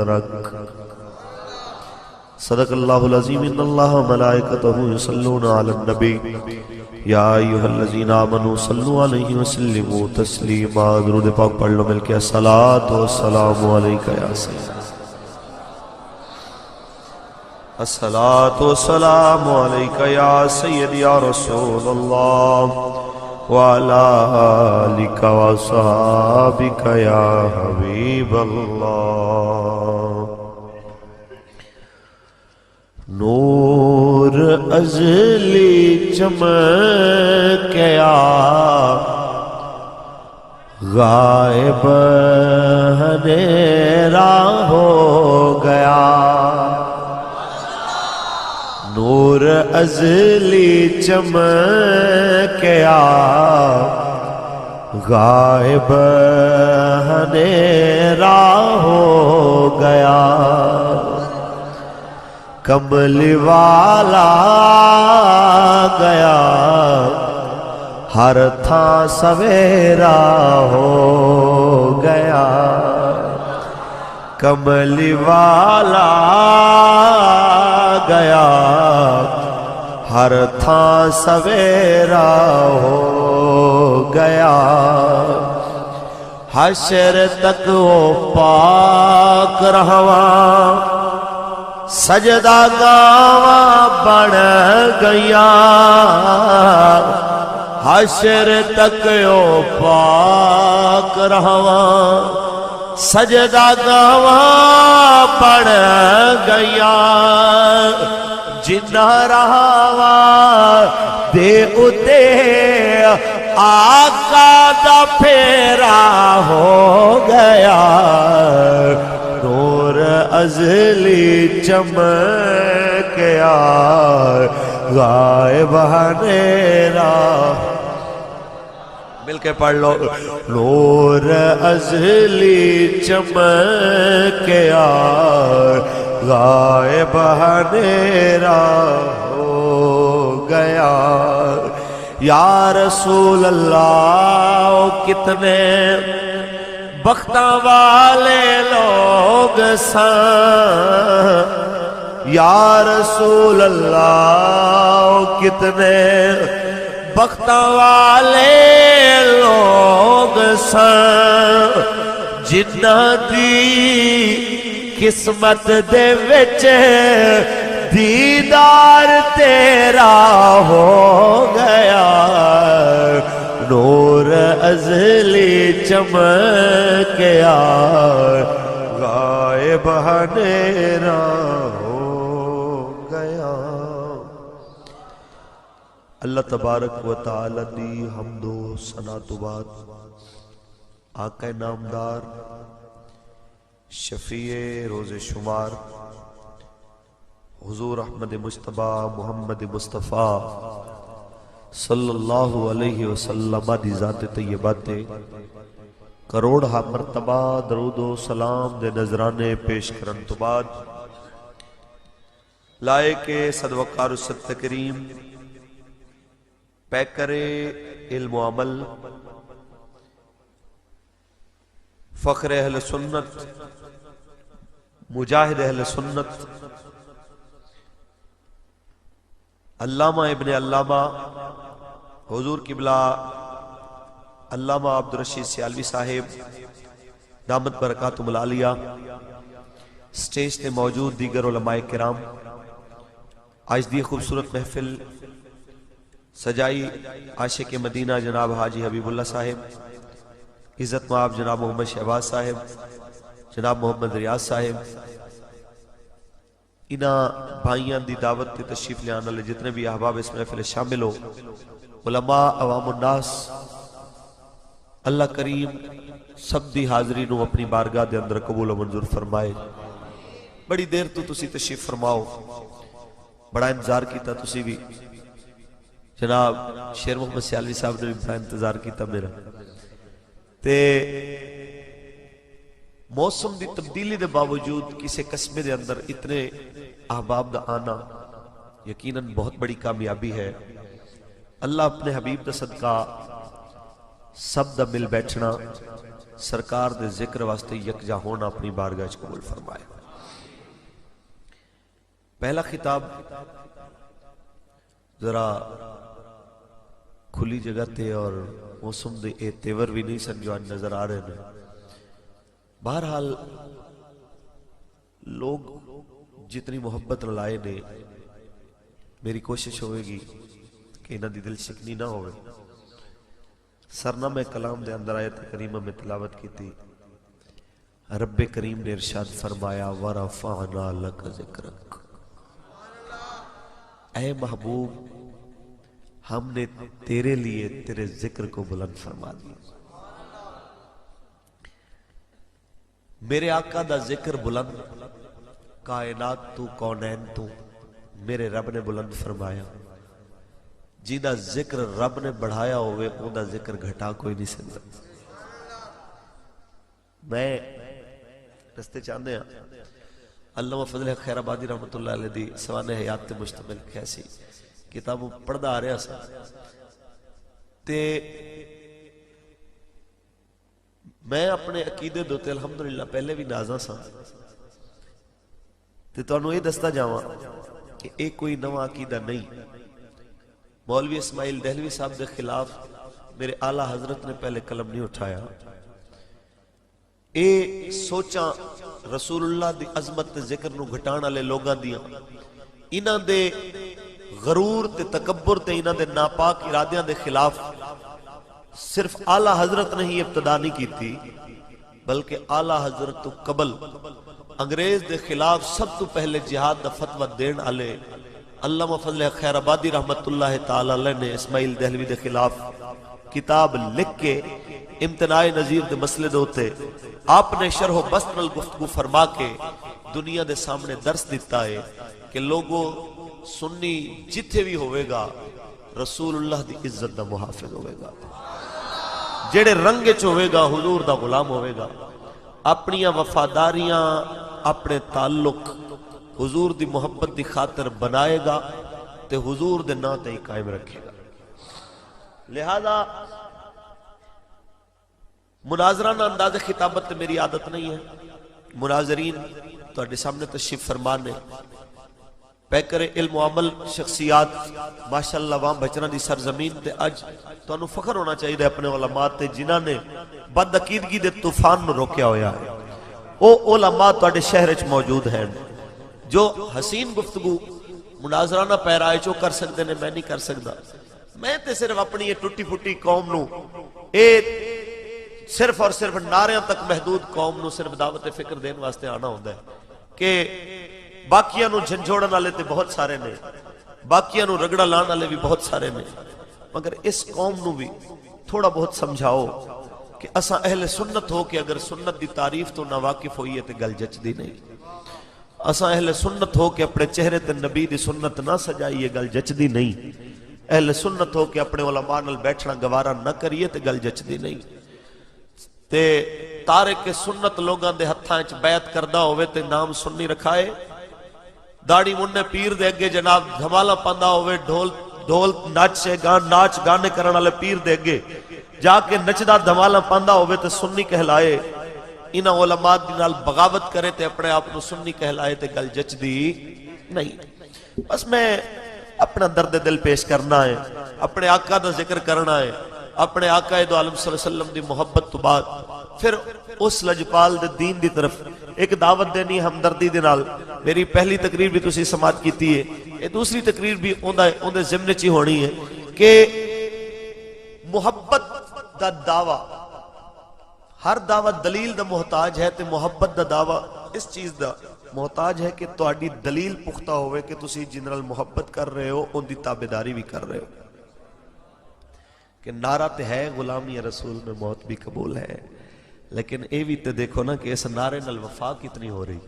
رکھ۔ صدق اللہ العظیم۔ ان اللہ ملائکتہ یصلون علی النبی یا ایھا الذین آمنوا صلوا علیہ وسلموا تسلیما۔ درود پاک پڑھ لو مل کے۔ الصلاۃ والسلام علیک یا سیدی، الصلاۃ والسلام علیک یا سیدی یا رسول اللہ وعلی آلک وصحابک یا حبیب اللہ۔ نور ازلی چمکیا غائب اندھیرا ہو گیا، نور ازلی چمکیا غائب اندھیرا ہو گیا، کملی والا گیا ہر تھاں سویرا ہو گیا، کملی والا گیا ہر تھاں سویرا ہو گیا، حشر تک وہ پاک رہواں سجدہ گاواں بن گیا، حشر تک او پاک رہواں سجدہ گاواں بن گیا، جنہ رہواں دے اتے آقا دا پھیرا ہو گیا، نور ازلی چمکیا غائب اندھیرا۔ مل کے پڑھ لو۔ نور ازلی چمکیا غائب اندھیرا ہو گیا، یا رسول اللہ کتنے بختاں والے لوگ سن، یا رسول اللہ کتنے بختاں والے لوگ سن، جنہاں دی قسمت دے وچ دیدار تیرا ہو گیا، نور ازلی چمکیا غائب اندھیرا ہو گیا۔ اللہ تبارک و تعالی دی حمد و ثنا تو بعد آقا نامدار شفیع روز شمار حضور احمد مجتبی محمد مصطفیٰ صلی اللہ علیہ وسلم دی ذات طیبات کروڑ ہا مرتبہ درود و سلام دے نظرانے پیش کرن تو بعد لائے کے صدوقار الست کریم پیکر علم و عمل فخر اہل سنت مجاہد اہل سنت علامہ ابن علامہ حضور قبلہ علامہ عبدالرشید سیالوی صاحب دامت برکاتہم العالیہ، سٹیج تے موجود دیگر علماء کرام، آج دی خوبصورت محفل سجائی عاشق مدینہ جناب حاجی حبیب اللہ صاحب، عزت مآب جناب محمد شہباز صاحب، جناب محمد ریاض صاحب، انہاں بھائیاں دی دعوت تے تشریف لے آنے لے جتنے بھی احباب اس محفل شامل ہو، علماء عوام الناس، اللہ کریم سب دی حاضری نو اپنی بارگاہ دے اندر قبول و منظور فرمائے۔ بڑی دیر تو تسی تشریف فرماؤ، بڑا انتظار کیتا تسی بھی، جناب شیر محمد سیالوی صاحب نے بھی بڑا انتظار کیتا میرا، تے موسم دی تبدیلی دے باوجود کسی قصبے دے اندر اتنے احباب دا آنا یقیناً بہت بڑی کامیابی ہے۔ اللہ اپنے حبیب دا صدقہ سب دا مل بیٹھنا سرکار دے ذکر واسطے یکجا ہونا اپنی بارگاہ وچ قبول فرمائے۔ پہلا خطاب ذرا کھلی جگہ تے اور موسم دے اے تیور بھی نہیں سن جو نظر آ رہے ہیں۔ بہرحال لوگ جتنی محبت لائے نے، میری کوشش ہوئے گی کہ انہاں دی دل شکنی نہ ہوئے۔ سرنامہ کلام دے اندر آیت کریمہ میں تلاوت کی تھی، رب کریم نے ارشاد فرمایا وَرَفَعْنَا لَكَ ذِكْرَكَ، اے محبوب ہم نے تیرے لیے تیرے ذکر کو بلند فرما دیا۔ میرے آقا دا ذکر بلند، کائنات تو کونین تو میرے رب نے بلند فرمایا۔ جیدہ ذکر رب نے بڑھایا ہوئے اون دا ذکر گھٹا کوئی نہیں سکتا۔ میں رستے چاندے ہیں علامہ فضل خیر آبادی رحمت اللہ علیہ دی سوانح حیات تے مشتمل کیسی کتابوں پڑھدا آ رہا سا تے میں اپنے عقیدے دوتے الحمدللہ پہلے بھی نازاں سا تے تو انہوں یہ دستا جاواں کہ ایک کوئی نواں عقیدہ نہیں۔ مولوی اسماعیل دہلوی صاحب دے خلاف میرے اعلیٰ حضرت نے پہلے قلم نہیں اٹھایا۔ اے سوچاں رسول اللہ دی عظمت تے ذکر نو گھٹانا لے لوگاں دیاں، انہاں دے غرور تے تکبر تے انہاں دے ناپاک ارادیاں دے خلاف صرف اعلیٰ حضرت نے ہی ابتدا نہیں کی تھی، بلکہ اعلیٰ حضرت تو قبل انگریز دے خلاف سب تو پہلے جہاد دا فتوہ دین آلے علامہ فضل خیر آبادی رحمت اللہ تعالی علیہ نے اسماعیل دہلوی دے خلاف کتاب لکھ کے امتناع نظیر دے مسئلے دوتے آپ نے شرح و بسط نال گفتگو فرما کے دنیا دے سامنے درس دیتا ہے کہ لوگوں سنی جتھے بھی ہوئے گا رسول اللہ دی عزت دا محافظ ہوئے گا، جیڑے رنگے ہوئے گا حضور دا غلام ہوئے گا، اپنی وفاداریاں اپنے تعلق حضور دی محبت دی خاطر بنائے گا تے حضور دے نا تے قائم رکھے گا۔ لہذا مناظرانہ انداز خطابت میری عادت نہیں ہے، مناظرین تو اڈے سامنے تشریف فرمانے پیکر علم و عمل شخصیات ماشاءاللہ وہاں بچنا دی سرزمین تے اج تو انہوں فخر ہونا چاہیے اپنے علماء تے جنہاں نے بد عقیدگی دے طوفان نو روکیا ہویا ہے۔ او علماء تو اڈے شہر موجود ہیں جو حسین گفتگو مناظرانہ پیرائے چو کر سکتے نے، میں نہیں کر سکتا۔ میں تے صرف اپنی یہ ٹوٹی پھوٹی قوم نو صرف اور صرف نعریاں تک محدود قوم نو صرف دعوت فکر دین واسطے آنا ہوتا ہے کہ باقیاں نو جھنجھوڑن والے تے بہت سارے نے، باقیاں نو رگڑا لان والے بھی بہت سارے نے، مگر اس قوم نو بھی تھوڑا بہت سمجھاؤ کہ اساں اہل سنت ہو کہ اگر سنت دی تعریف تو نہ واقف ہوئی ہے تے گل جچ دی نہیں، اساں اہل سنت ہو کہ اپنے چہرے تے نبی دی سنت نہ سجائیے گل جچ دی نہیں، اہل سنت ہو کہ اپنے علماء نال بیٹھنا گوارا نہ کریے تے گل جچ دی نہیں، تے تارک سنت لوگاں دے ہتھاں وچ بیعت کردہ ہوئے تے نام سنی رکھائے، داڑی مننے پیر دے اگے جناب دھمالا پاندا ہوئے ڈھول ناچ گانے کرن والے پیر دے اگے جا کے نچدا دھمالا پاندا ہوئے تے سنی کہلائے، انہاں علماء دی نال بغاوت کرے تے اپنے آپ نو سنی کہلائے تے گل جچ دی نہیں۔ بس میں اپنا درد دل پیش کرنا ہے، اپنے آقا دا ذکر کرنا ہے، اپنے آقا دو عالم صلی اللہ علیہ وسلم دی محبت تو بعد پھر اس لجپال دے دین دی طرف ایک دعوت دینی ہمدردی دے نال۔ میری پہلی تقریر بھی تسی سماعت کیتی ہے، یہ دوسری تقریر بھی اون دے ضمن چ ہونی ہے کہ محبت دا دعویٰ، ہر دعوت دلیل دا محتاج ہے تے محبت دا دعویٰ اس چیز دا محتاج ہے کہ تہاڈی دلیل پختہ ہوئے کہ تسی جنرل محبت کر رہے ہو، ان دی تابعداری بھی کر رہے ہو۔ کہ نعرہ تے ہے غلامی رسول میں موت بھی قبول ہے، لیکن اے بھی تے دیکھو نا کہ اس نعرے نال وفا کتنی ہو رہی،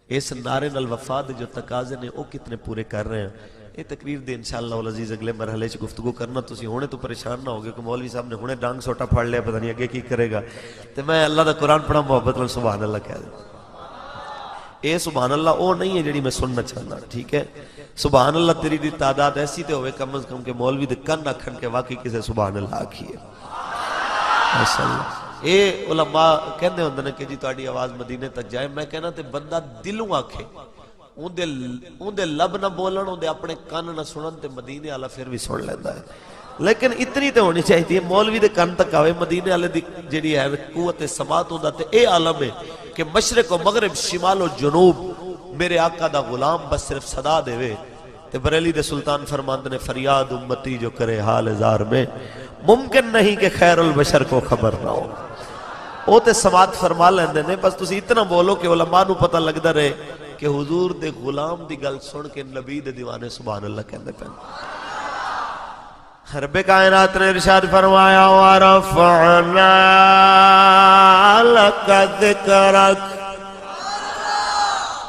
اس نعرے نال وفا دے جو تقاضے نے وہ کتنے پورے کر رہے ہیں۔ یہ تقریر دے انشاءاللہ العزیز اگلے مرحلے چ گفتگو کرنا، تسی ہونے تو پریشان نہ ہوگے کہ مولوی صاحب نے ہونے ڈانگ سوٹا پھڑ لیا پتہ نہیں اگے کی کرے گا، تو میں اللہ دا قرآن پڑھا محبت نال سبحان اللہ کہہ دوں۔ اے سبحان اللہ او نہیں ہے جڑی میں سننا چاہنا، ٹھیک ہے؟ سبحان اللہ تیری دی تعداد ایسی تے ہوئے کم از کم کہ مولوی دے کن آکھن کے واقعی کسے سبحان اللہ آکھیے، ماشاءاللہ۔ اے علماء کہندے ہوندے نے کہ جی تہاڈی آواز مدینے تک جائے، میں کہنا تے بندہ دلوں آکھے، اون دے لب نہ بولن، اون دے اپنے کان نہ سنن تے مدینے والا پھر بھی سن لیندا ہے۔ لیکن اتنی تے ہونی چاہیے مولوی دے کان تک آوے، مدینے والے دی جڑی ہے قوت سماعت ہوندا تے اے عالم ہے کہ مشرق و مغرب، شمال و جنوب میرے آقا دا غلام بس صرف صدا دے وے۔ تے بریلی دے سلطان فرماندے نے فریاد امتی جو کرے حال زار میں، ممکن نہیں کہ خیر البشر کو خبر نہ ہو۔ او تے سماعت فرما لیندے نے، بس تسی اتنا بولو کہ علماء نو پتہ لگدا رہے کہ حضور دے غلام دی گل سن کے نبی دے دیوانے سبحان اللہ کہندے پے۔ رب کائنات نے ارشاد فرمایا وَرَفَعْنَا لَكَ ذِكْرَكَ،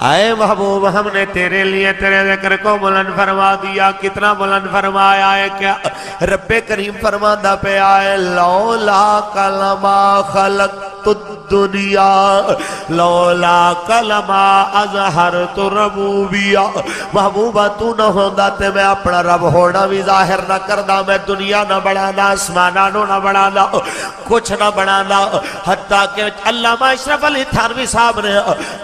اے محبوب ہم نے تیرے لیے تیرے ذکر کو بلند فرما دیا۔ کتنا بلند فرمایا ہے کیا؟ رب کریم فرماندہ پہ آئے لولا کلمہ خلقت الدنیا لولا کلمہ اظہرت ربوبیہ، محبوبہ تو نہ ہوندہ تے میں اپنا رب ہونا بھی ظاہر نہ کردہ، میں دنیا نہ بڑھانا، آسمانانو نہ بڑھانا، کچھ نہ بڑھانا، حتیٰ کہ علامہ اشرف علی تھانوی صاحب نے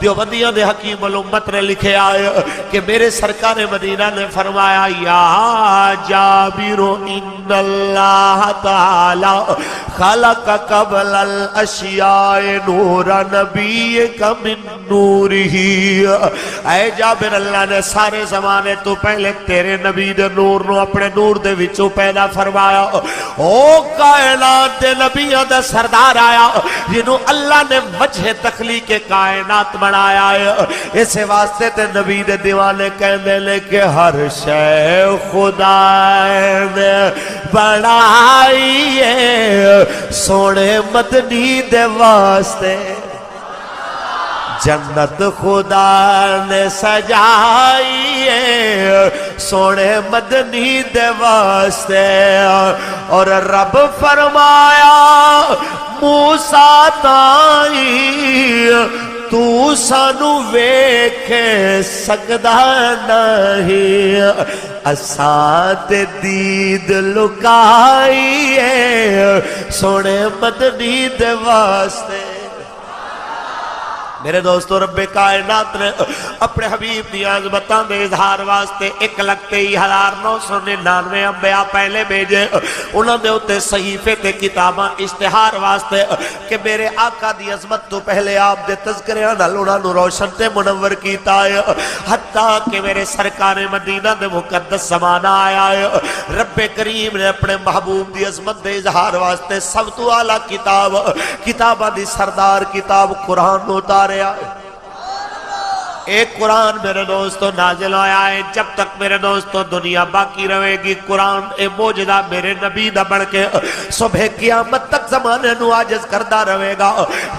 دیوبندیاں دے حکیم الامت نے لکھے آئے کہ میرے سرکار مدینہ نے فرمایا یا جابر ان اللہ تعالی خلق قبل الاشیاء نور نبی کا من نورہی، اے جابر اللہ نے سارے زمانے تو پہلے تیرے نبی دے نور نو اپنے نور دے وچوں پیدا فرمایا۔ او کائنات دے نبیوں دا سردار آیا جنہوں اللہ نے وجہ تخلیق کائنات بنایا ہے، اسے واسطے تے نبی دے دیوانے کہندے لے کہ ہر شے خدا نے بنائی ہے سونے مدنی دے واسطے، جنت خدا نے سجائی ہے سونے مدنی دے واسطے، اور رب فرمایا موسیٰ تائی تو سانو ویکھے سکدا نہیں، اساں تے دید لکائی ہے سونے مدنی دے واسطے۔ میرے دوستو رب کائنات نے اپنے حبیب دی عظمتاں دے اظہار واسطے 1,23,999 انبیاء پہلے بھیجے، انہوں نے اتے صحیفے تے کتاباں اشتہار واسطے کہ میرے آقا دی عظمت تو پہلے آپ دے تذکریاں نال انہوں نے روشن تے منور کیتا ہے، حتیٰ کہ میرے سرکار مدینہ دے مقدس زمانہ آیا ہے، رب کریم نے اپنے محبوب دی عظمت دے اظہار واسطے سب تو اعلیٰ کتابہ دی سردار کتاب قرآن اتار ایک قرآن میرے دوستو نازل ہویا ہے۔ جب تک میرے دوستو دنیا باقی رہے گی قرآن اے موجدہ میرے نبی دا بڑھ کے صبح قیامت تک زمانے نو عاجز کردہ رہے گا۔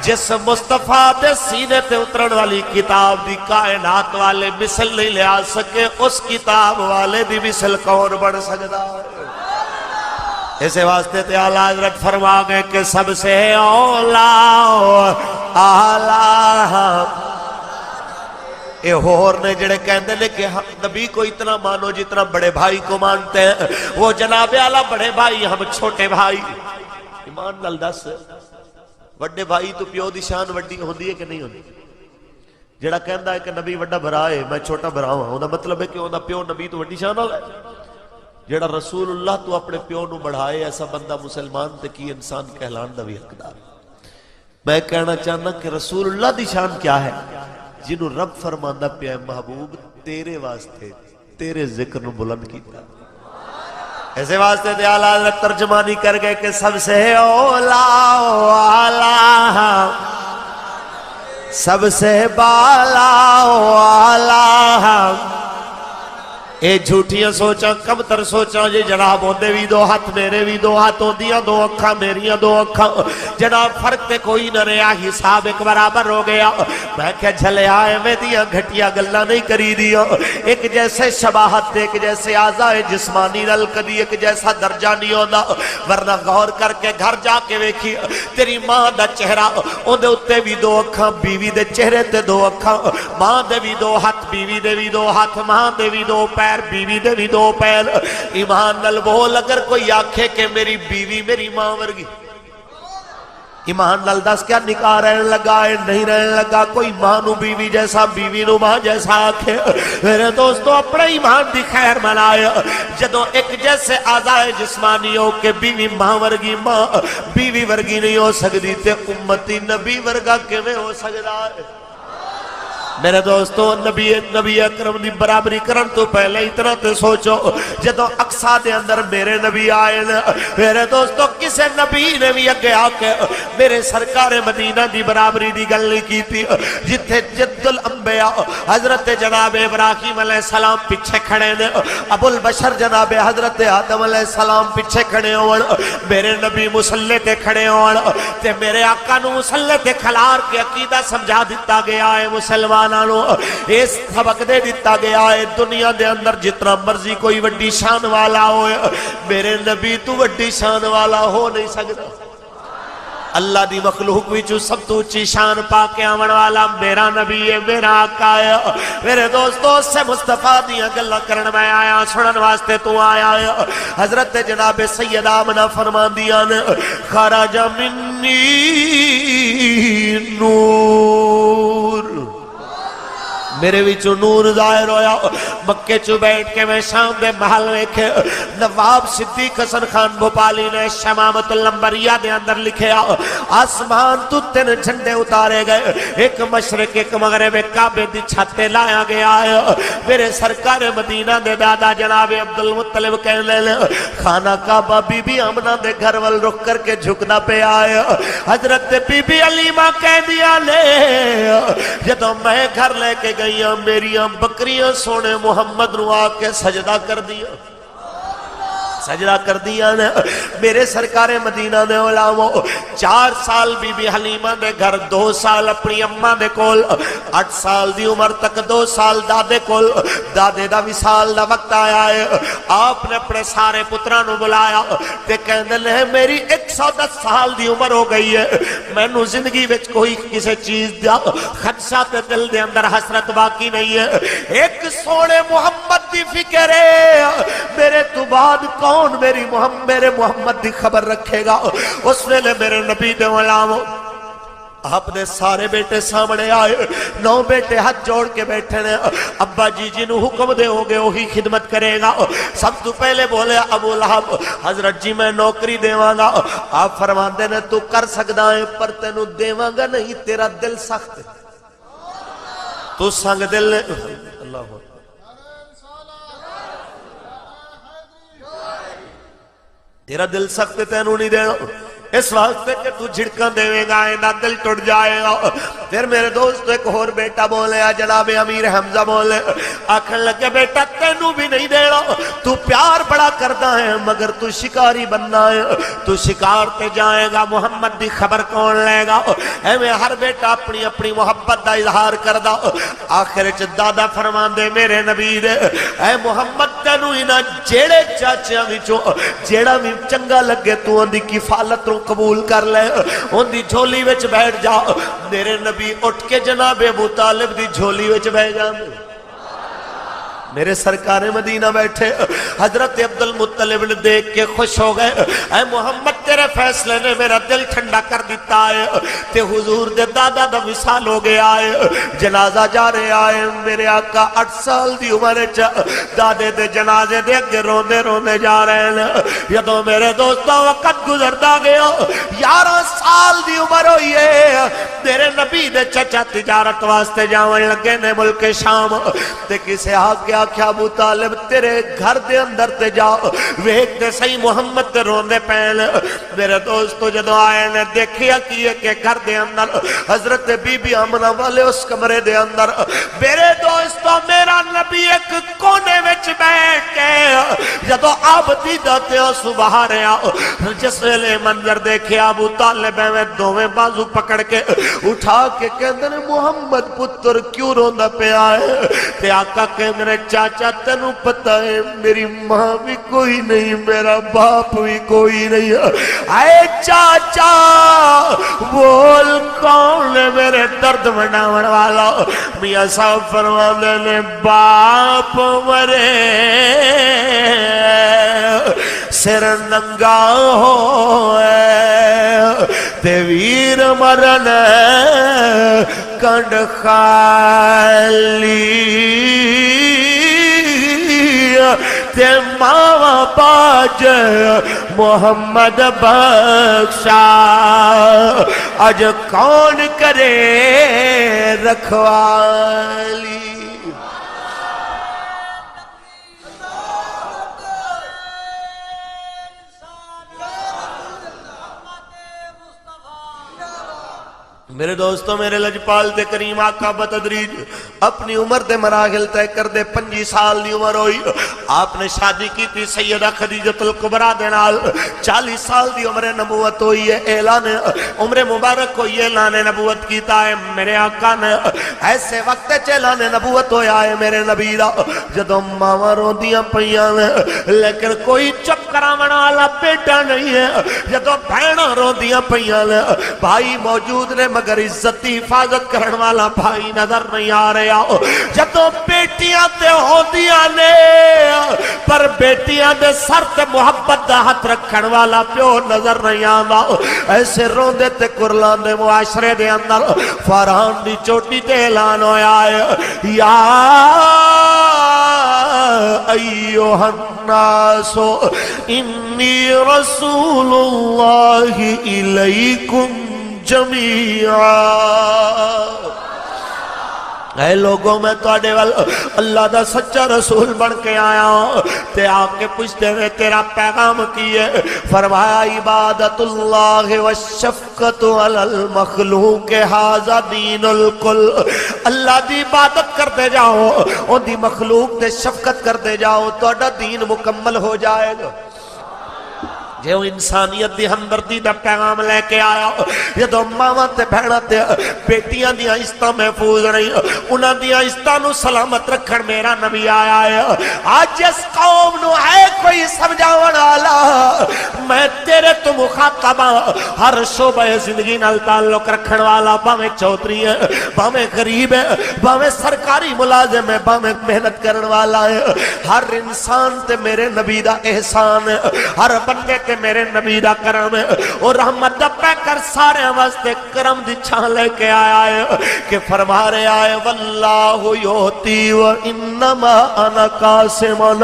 جس مصطفیٰ دے سینے تے اترن والی کتاب دی کائنات والے مثل نہیں لے آ سکے، اس کتاب والے دی مثل کون بڑھ سکتا ہے؟ اسے واسطے تے اعلیٰ حضرت فرما گئے کہ سب سے اولا اعلیٰ، اے ہور نے جڑے کہندے لے کہ نبی کو اتنا مانو جتنا بڑے بھائی کو مانتے ہیں، وہ جناب اعلیٰ بڑے بھائی، ہم چھوٹے بھائی۔ ایمان نال دس وڈے بھائی تو پیو دی شان وڈی ہوندی ہے کہ نہیں ہوندی؟ جڑا کہندا ہے کہ نبی وڈا بھرا ہے میں چھوٹا بھرا ہوں، اوندا مطلب ہے کہ اوندا پیو نبی تو وڈی شان والا ہے۔ جڑا رسول اللہ تو اپنے پیو نو بڑھائے، ایسا بندہ مسلمان تے کی انسان کہلان دا بھی حقدار۔ میں کہنا چاہنا کہ رسول اللہ دی شان کیا ہے؟ جنہوں رب فرماندہ پیا محبوب تیرے واسطے تیرے ذکر نو بلند کیتا، ایسے واسطے تے اعلیٰ حضرت ترجمانی کر گئے کہ سب سے اولا اعلیٰ، سب سے بالا اعلیٰ، اے جھوٹیاں سوچاں کم تر سوچاں جی جناب ہوندے بھی دو ہاتھ میرے بھی دو ہاتھ ہوندیاں دو اکھاں میریاں دو اکھاں، جناب فرق تے کوئی نہ رہا، حساب ایک برابر ہو گیا۔ میں کہ جھلے آئے میں دیا گھٹیا گلہ نہیں کری دیا، ایک جیسے شباہت ایک جیسے آزائے جسمانی نل کدی ایک جیسا درجہ نہیں ہونا، ورنہ غور کر کے گھر جا کے ویکھی تیری ماں دا چہرہ اوندے اتے بھی دو اکھاں، بیوی دے چہرے تے دو اکھاں، ماں دے بھی دو ہاتھ بیوی دے بھی دو ہاتھ، ماں دے بھی دو پیر بیوی دے بھی دو پیر۔ ایمان نال بول اگر کوئی آکھے کہ میری بیوی میری ماں ورگی، ایمان نال دس کیا نکاح رہن لگا ہے نہیں رہن لگا کوئی ماں نو بیوی جیسا بیوی نو ماں جیسا آکھے میرے دوستو اپنا ایمان دی خیر منائے جدو ایک جیسے آزائے جسمانی ہو کہ بیوی ماں ورگی ماں بیوی ورگی نہیں ہو سکتی تے امتی نبی ورگا کیویں ہو سکتا ہے میرے دوستو نبی اکرم دی برابری کرن تو پہلے اتنا تے سوچو جدو اقصا دے اندر میرے نبی آئے میرے دوستو کسے نبی نے بھی اگے آکے میرے سرکار مدینہ دی برابری دی گل نہیں کی تھی جتھے جد الانبیاء حضرت جناب ابراہیم علیہ السلام پیچھے کھڑے نے ابو البشر جناب حضرت آدم علیہ السلام پیچھے کھڑے ہون میرے نبی مسلح تے کھڑے ہون تے میرے آقا نو مسلح تے کھلار کے عقیدہ سمجھا دیتا گیا ہے مسلمان اس سبق دے دیتا گیا ہے دنیا دے اندر جتنا مرضی کوئی وڈی شان والا ہوئے میرے نبی تو وڈی شان والا ہو نہیں سکتا اللہ دی مخلوق وچوں سب تو اونچی شان پا کے آون والا میرا نبی ہے میرا آقا ہے میرے دوستو اس سے مصطفیٰ دیاں گلاں کرن میں آیا سنن واسطے تو آیا ہے حضرت جناب سیدہ آمنہ فرماندیاں نے خرج منی نور میرے وچوں نور ظاہر ہویا مکے چو بیٹھ کے میں شام دے محل ویکھے نواب صدیق حسن خان بھوپالی نے شمامت الانبریہ دے اندر لکھیا آسمان تو تین جھنڈے اتارے گئے ایک مشرق ایک مغرب ایک کعبے دی چھتے لایا گیا ہے میرے سرکار مدینہ دے دادا جناب عبدالمطلب کہنے لے خانہ کعبہ بی بی آمنہ دے گھر وال رک کر کے جھکنا پہ آئے حضرت بی بی علیمہ کہہ دیا لے جدو میں گھر لے کے گئی میریاں بکریاں سونے محمد نو آ کے سجدہ کر دیا نے میرے سرکار مدینہ دے علاموں 4 سال بی بی حلیمہ دے گھر 2 سال اپنی اممہ دے کول 8 سال دی عمر تک 2 سال دادے کول دادے دا وصال دا وقت آیا ہے آپ نے اپنے سارے پترانو بلایا تے کہندے لے میری 110 سال دی عمر ہو گئی ہے میں نو زندگی وچ کوئی کسے چیز دیا خدشہ تے دل دے اندر حسرت باقی نہیں ہے ایک سونے محمد دی فکر ہے میرے تو بعد کون میرے محمد دی خبر رکھے گا اس ویلے میرے نبی دے علاموں آپ نے سارے بیٹے سامنے آئے 9 بیٹے ہاتھ جوڑ کے بیٹھے نے ابا جی جنہوں حکم دے ہوگے وہی خدمت کرے گا سب تو پہلے بولے ابو لہب حضرت جی میں نوکری دیواں گا آپ فرماندے نے تو کر سکدا ہے پر تینوں دیواں گا نہیں تیرا دل سخت ہے تو سنگ دل نے اللہ تیرا دل سخت تینوں نہیں دینا اس واسطے کہ تو جھڑکاں دے گا اینا دل ٹوٹ جائے گا پھر میرے دوست ایک اور بیٹا بولے جناب امیر حمزہ بولے آکھن لگے بیٹا تینوں بھی نہیں دینا تو پیار بڑا کرتا ہے مگر تو شکاری بننا ہے تو شکار تے جائے گا محمد دی خبر کون لے گا اے میں ہر بیٹا اپنی اپنی محبت دا اظہار کردا آخر چ دادا فرمان دے میرے نبی دے اے محمد تینوں اینا جیڑے چاچیاں وچوں جیڑا بھی چنگا لگے تو ان دی کفالت رو قبول کر لے ان دی جھولی وچ بیٹھ جا میرے نبی اٹھ کے جناب ابو طالب دی جھولی وچ بیٹھ جا میرے سرکار مدینہ بیٹھے حضرت عبدالمطلب نے دیکھ کے خوش ہو گئے اے محمد تیرے فیصلے نے میرا دل ٹھنڈا کر دیتا ہے تے حضور دے دادا دا وصال ہو گیا ہے جنازہ جا رہے آئے میرے آقا 8 سال دی عمر دادے دے جنازے دے اگے رونے رونے جا رہے ہیں یدو میرے دوستوں وقت گزرتا گیا 11 سال دی عمر ہوئی ہے میرے نبی دے چچا تجارت واسطے جاون لگے نے ملک شام تے کسے آگیا کیا ابو طالب تیرے گھر دے اندر تے جا ویک دے صحیح محمد تے روندے پہن میرے دوستو جدو آئے نے دیکھیا کیے کہ گھر دے اندر حضرت بی بی آمنہ والے اس کمرے دے اندر میرے دوستو میرا نبی ایک کونے وچ بیٹھ کے جدو آپ دی داتے ہو صبح رہا جس ویلے منظر دیکھیا ابو طالب میں دوویں بازو پکڑ کے اٹھا کے کہندے محمد پتر کیوں روندہ پہ آئے تے آقا کہندے چاچا تینوں پتہ ہے میری ماں بھی کوئی نہیں میرا باپ بھی کوئی نہیں اے چاچا بول کون ہے میرے درد مناون والا میاں صاحب فرمانے نے باپ مرے سر ننگا ہوئے تے ویر مرن کنڈ خالی تے ماوا باج محمد بخشا اج کون کرے رکھوالی میرے دوستوں میرے لجپال دے کریم آقا بتدریج اپنی عمر دے مراحل طے کر دے 25 سال دی عمر ہوئی آپ نے شادی کی تھی سیدہ خدیجۃ الکبریٰ دے نال 40 سال دی عمر نبوت ہوئی ہے اعلان عمر مبارک ہوئی ہے اعلان نبوت کیتا ہے میرے آقا نے ایسے وقت اعلان نبوت ہویا ہے میرے نبی دا جدوں ماواں روندیاں پیاں لیکن کوئی چپ کراون والا بیٹا نہیں ہے جدوں بہناں روندیاں پیاں بھائی موجود نے مگر عزتی حفاظت کرن والا بھائی نظر نہیں آ رہا جدوں بیٹیاں تے ہوندیاں نے پر بیٹیاں دے سر تے محبت دا ہاتھ رکھن والا پیو نظر نہیں آندا ایسے روندے تے کرلان دے معاشرے دے اندر فرحان دی چوٹی تے اعلان ہویا ہے یا ایوہ الناس انی رسول اللہ الیکم جمیعا اے لوگوں میں توڑے اللہ دا سچا رسول بن کے آیا ہوں تے آکے پوچھتے ہوئے تیرا پیغام کیے فرمایا عبادت اللہ والشفقت علی المخلوق ھذا دین الکل اللہ دی عبادت کرتے جاؤ ان دی مخلوق تے شفقت کرتے جاؤ توڑا دین مکمل ہو جائے گا جو انسانیت دی ہمدردی دا پیغام لے کے آیا جدوں ماواں تے بہناں تے بیٹیاں دیاں عزتاں محفوظ رہی انہاں دیاں عزتاں نو سلامت رکھن میرا نبی آیا ہے آج اس قوم نو ہے کوئی سمجھاون والا میں تیرے تو مخاطب ہر شعبہ زندگی نال تعلق رکھن والا باویں چودھری ہے باویں غریب ہے باویں سرکاری ملازم ہے باویں محنت کرن والا ہے ہر انسان تے میرے نبی دا احسان ہے ہر بندے تے میرے نبی دا کرم ہے اور رحمت دا پہ کر سارے واسطے کرم دی چھان لے کے آیا ہے کہ فرما رہے آئے واللہ یوتی و انما انا قاسمن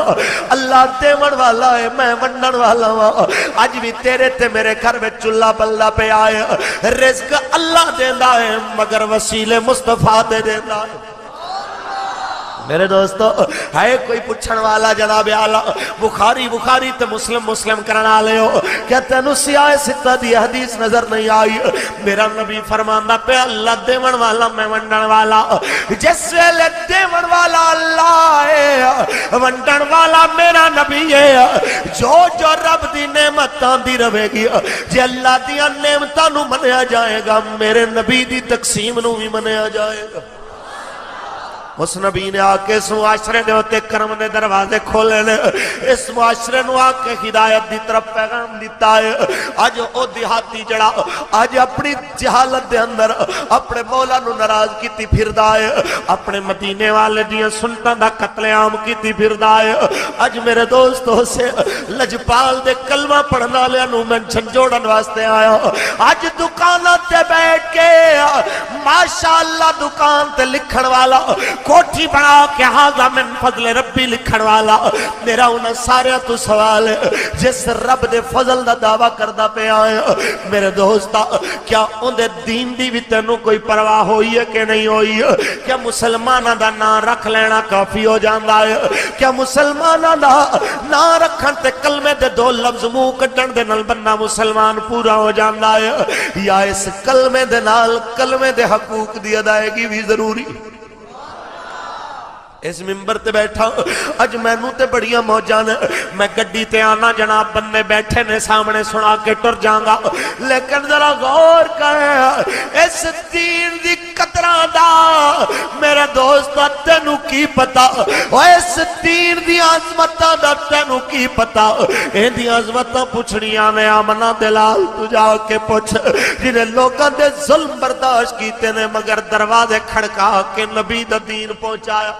اللہ دیون والا ہے میں ونڈن والا ہوں آج بھی تیرے تے میرے گھر میں چلا بلہ پہ آئے رزق اللہ دیندہ ہے مگر وسیلے مصطفیٰ دے دیندہ ہے میرے دوستو ہے کوئی پچھن والا جناب اعلیٰ بخاری تے مسلم کرنا لے ہو کیا تینو سیاہ ستہ دی حدیث نظر نہیں آئی میرا نبی فرماندہ پہ اللہ دیون والا میں ونڈن والا جس ویلے دیون والا اللہ ہے ونڈن والا میرا نبی ہے جو رب دی نعمتاں دی رہے گی جے اللہ دیا نعمتاں نو منیا جائے گا میرے نبی دی تقسیم نو بھی منیا جائے گا اس نبی نے آکے اس معاشرے نے ہوتے کرم نے دروازے کھولے لے اس معاشرے نے آکے ہدایت دی طرف پیغام دیتا ہے آج او دیہاتی جڑا آج اپنی جہالت دے اندر اپنے مولا نو ناراض کیتی پھردا ہے اپنے مدینے والے دیاں سنتاں دا قتل عام کیتی پھردا ہے آج میرے دوستوں سے لجپال دے کلمہ پڑھنا لیا نو میں جھنجوڑن واسطے آیا آج دکانات تے بیٹھ کے ماشاءاللہ دکان تے لکھن والا کوٹھی بنا کے ہاضا من فضل ربی لکھن والا میرا انہاں سارے تو سوال ہے جس رب دے فضل دا دعویٰ کردہ پہ آئے میرے دوستا کیا ان دے دین دی بھی تینوں کوئی پرواہ ہوئی ہے کہ نہیں ہوئی ہے کیا مسلمانہ دا نا رکھ لینا کافی ہو جاندہ ہے کیا مسلمانہ دا نا رکھن تے کلمے دے دو لفظ منہ کٹن دے نل بندہ مسلمان پورا ہو جاندہ ہے یا اس کلمے دے نال کلمے دے حقوق دی ادائیگی بھی ضروری اس ممبر تے بیٹھا اج مینوں تے بڑیاں موجاں نے میں گڈی تے آنا جناب بندے بیٹھے نے سامنے سنا کے ٹر جاؤں گا لیکن ذرا غور کریں اس دین دی قدراں دا میرے دوست تینوں کی پتا اس دین دی عظمتاں دا تینوں کی پتا این دی عظمتاں پوچھنیاں نے آمنہ دلال تو جا کے پوچھ جنہیں لوگاں دے ظلم برداشت کیتے نے مگر دروازے کھڑکا کے نبی دا دین پہنچایا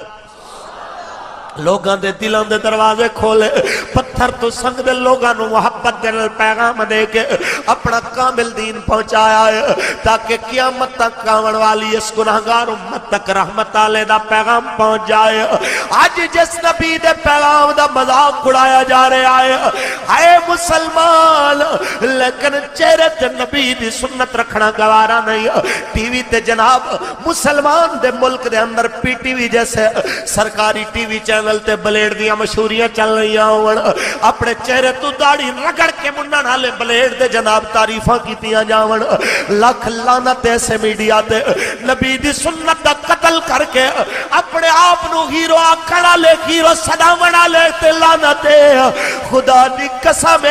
لوگاں دے دلاں دے دروازے کھولے پتھر تو سنگ دے لوگاں نو محبت دے نال پیغام دے کے اپنا کامل دین پہنچایا ہے تاکہ قیامت تک آون والی اس گناہگار امت تک رحمت والے دا پیغام پہنچ جائے اج جس نبی دے پیغام دا مذاق اڑایا جا رہا ہے اے مسلمان لیکن چہرے تے نبی دی سنت رکھنا گوارا نہیں ٹی وی تے جناب مسلمان دے ملک دے اندر پی ٹی وی جیسے سرکاری ٹی وی چینل تے بلیڈ دیاں مشہوریاں چل رہی ہون اپنے چہرے تو داڑھی رگڑ کے منن والے بلیڈ دے جناب تعریفاں کیتیاں جاون لکھ لعنت ایسے میڈیا تے نبی دی سنت دا قتل کر کے اپنے آپ نو ہیرو آکھن والے ہیرو سداون والے تے لعنت خدا دی قسم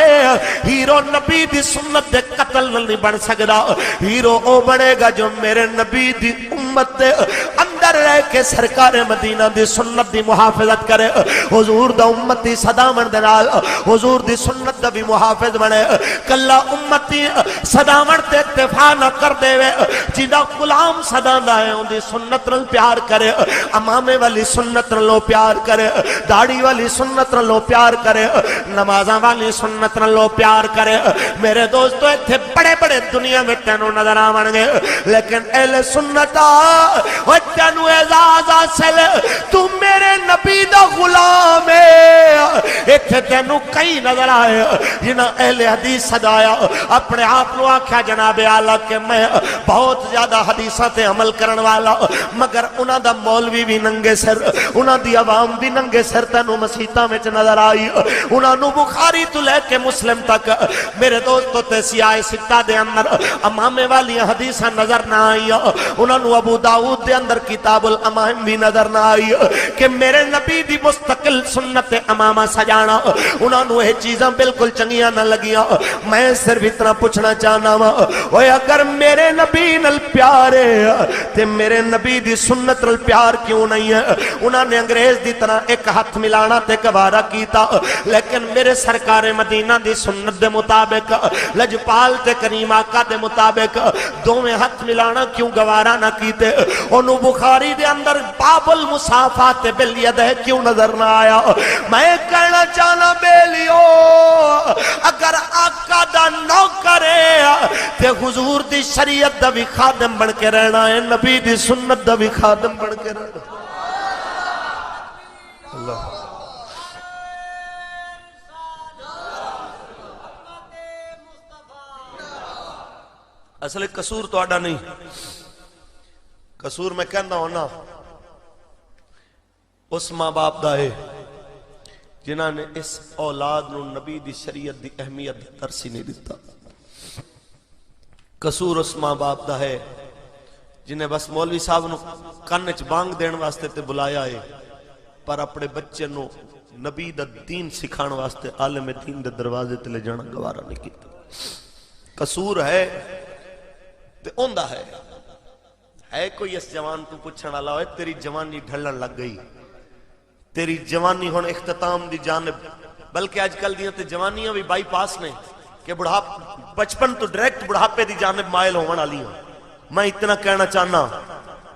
ہیرو نبی دی سنت دے قتل نہیں بن سکدا ہیرو او بنے گا جو میرے نبی دی امت دے اندر رہ کے سرکار مدینہ دی سنت دی محافظت کرے حضور دا امتی صدامن دے نال حضور دی سنت دا بھی محافظ بنے کلا امتی صدامن تے اتفاق نہ کر دے وے جیدہ غلام صداندہ ہے ان دی سنت نل پیار کرے امامے والی سنت نلو پیار کرے داڑھی والی سنت نلو پیار کرے نمازاں والی سنت نلو پیار کرے میرے دوستو ایتھے بڑے بڑے دنیا میں تینوں نظر آون گے لیکن اہل سنتا وہ تینوں اعزاز حاصل تو میرے نبی دا غلام ہے ایتھے تینوں کئی نظر آئے جنہاں اہل حدیث صدایا اپنے آپ نو آکھیا جناب اعلیٰ کہ میں بہت زیادہ حدیثاں تے عمل کرن والا مگر انہاں دا مولوی بھی ننگے سر انہاں دی عوام بھی ننگے سر تینوں مسیطہ میں نظر آئی انہاں نو بخاری تو لے کے مسلم تک میرے دوستو تے سیاہ ستہ دے اندر امامے والی حدیثاں نظر نہ آئی انہاں نو ابو داؤد دے اندر کتاب الامام بھی نظر نہ آئی کہ میرے نبی دی مستقل سنت امامہ سجانا انہاں نو یہ چیزاں بالکل چنگیاں نہ لگیاں میں صرف اتنا پوچھنا چاہنا وہ اگر میرے نبی نل پیارے تے میرے نبی دی سنت نل پیار کیوں نہیں ہے انہاں نے انگریز دی طرح ایک ہاتھ ملانا تے گوارا کیتا لیکن میرے سرکار مدینہ دی سنت دے مطابق لجپال تے کریم آقا دے مطابق دو میں ہاتھ ملانا کیوں گوارا نہ کیتے انہوں بخاری دے اندر باب المصافات بالید ہے کیوں نظر نہ آیا میں کہنا چاہنا بیلیو اگر آقا دا نو کرے تے حضور دی شریعت دا بھی خادم بن کے رہنا ہے نبی دی سنت دا بھی خادم بن کے رہنا اللہ اصل قصور تو آڈا نہیں قصور میں کہنا ہونا اس ماں باپ دا ہے جنہاں نے اس اولاد نو نبی دی شریعت دی اہمیت دی ترسی نہیں دیتا قصور اس ماں باپ دا ہے جنہیں بس مولوی صاحب نو کانچ بانگ دین واسطے تے بلایا ہے پر اپنے بچے نو نبی دا دین سکھان واسطے عالم دین دے دروازے تے لے جانا گوارا نہیں کیتا قصور ہے تے اوندہ ہے کوئی اس جوان تو پوچھنا اللہ ہوئے تیری جوانی ڈھلن لگ گئی تیری جوانی ہون اختتام دی جانب بلکہ آج کل دیاں تے جوانیاں بھی بائی پاس نے کہ بچپن تو ڈائریکٹ بڑھاپے دی جانب مائل ہونا لی ہوں میں اتنا کہنا چاہنا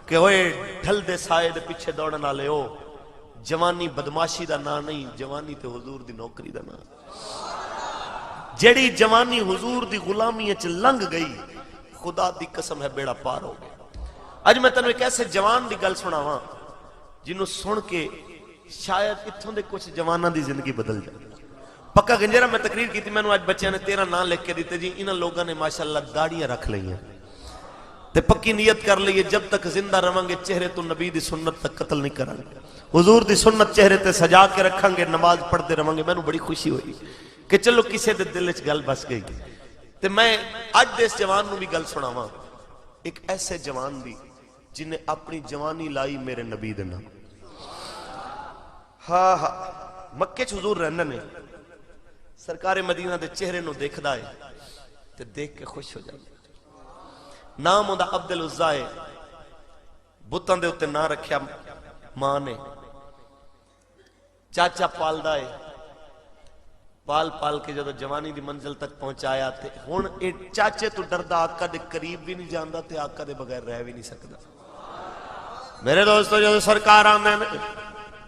کہ ہوئے ڈھل دے سائے دے پیچھے دوڑنا لے ہو جوانی بدماشی دا نا نہیں جوانی تے حضور دی نوکری دا نا جیڑی جوانی حضور دی غلامی اچھ لنگ گئی خدا دی قسم ہے بیڑا پار ہو گیا آج میں تنوے کیسے جوان دی گل سنا ہاں جنہوں سن کے شاید اتھوں دے کچھ جوانہ دی زندگی بدل جائے پکا گنجرہ میں تقریر کی تھی میں نے آج بچے نے تیرا نام لکھ کے دیتے جی انہاں لوگاں نے ماشاءاللہ داڑیاں رکھ لئی ہیں تے پکی نیت کر لئیے جب تک زندہ رہاں گے چہرے تو نبی دی سنت تک قتل نہیں کریں گے حضور دی سنت چہرے تے سجا کے رکھاں گے نماز پڑھتے رہاں گے میں نے بڑی خوشی ہوئی کہ چلو کسے دے دل وچ گل بس گئی تے میں آج دے اس جوان نو بھی گل سناواں ایک ایسے جوان دی جنہیں اپنی جوانی لائی میرے نبی دے نام ہاں مکے چ حضور رہنا نے سرکار مدینہ دے چہرے نو دیکھ دائے تے دیکھ کے خوش ہو جائے نام ہوندہ عبدالعزہ ہے بتاں دے ہوتے نہ رکھیا ماں نے چاچا پال دائے پال پال کے جدو جوانی دی منزل تک پہنچایا تھے ہون اے چاچے تو ڈردہ آقا دے قریب بھی نہیں جاندہ تھے آقا دے بغیر رہ بھی نہیں سکتا میرے دوستو جدو سرکار آنے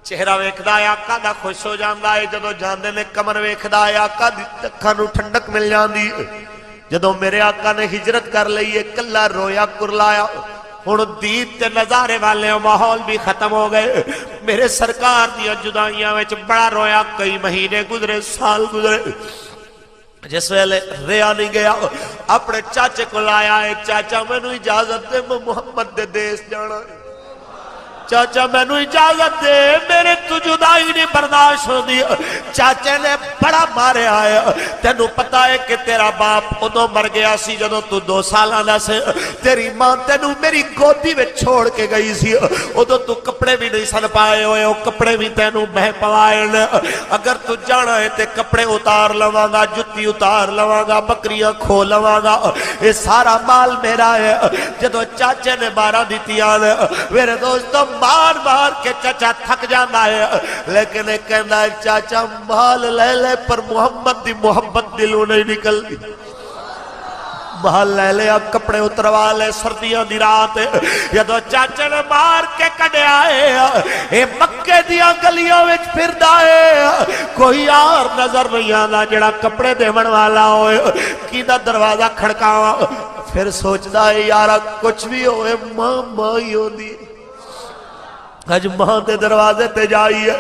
چہرہ ویکھدا ہے آقا دا خوش ہو جاندا ہے، جدوں جاندے نے قمر ویکھدا ہے آقا دی اکھاں نوں ٹھنڈک مل جاندی ہے۔ جدوں میرے آقا نے ہجرت کر لئی ہے کلا رویا کرلایا، ہن دید تے نظارے والے ماحول بھی ختم ہو گئے۔ میرے سرکار دیاں جدائیاں وچ بڑا رویا، کئی مہینے گزرے، سال گزرے، جس ویلے ریا نہیں گیا اپنے چاچے کو لایا ہے، چاچا میں نو اجازت دے میں محمد دے دیس جانا ہے، چاچا میں نو اجازت دے میرے تو جدائی نہیں برداشت ہو دی۔ چاچے نے بڑا مارے آیا، تینو پتا ہے کہ تیرا باپ ادھو مر گیا سی جدو تو 2 سالانہ سے، تیری ماں تینو میری گودی میں چھوڑ کے گئی سی، ادھو تو کپڑے بھی نہیں سن پائے ہوئے، وہ کپڑے بھی تینو بہ پوائے، اگر تو جانا ہے تے کپڑے اتار لواں گا، جتی اتار لواں گا، بکریاں کھو لواں گا، یہ سارا مال میرا ہے۔ جدو چاچے نے 12 دیتیاں نے، میرے دوستوں مار مار کے چاچا تھک جانا ہے، لیکن ایک کہنا ہے چاچا مال لے لے پر محمد دی محبت دلوں نہیں نکل دی، مال لے لے کپڑے اتروا لے، سردیاں دی رات جدو چاچے نے مار کے کڈے آئے، اے مکے دیاں گلیاں وچ پھردا ہے، کوئی یار نظر نہیں آندا جڑا کپڑے دیون والا ہوئے، کیدا دروازہ کھڑکاواں، پھر سوچدا ہے یارا کچھ بھی ہوئے ماں ہی ہوندی، آج ماں دے دروازے تے جائیے،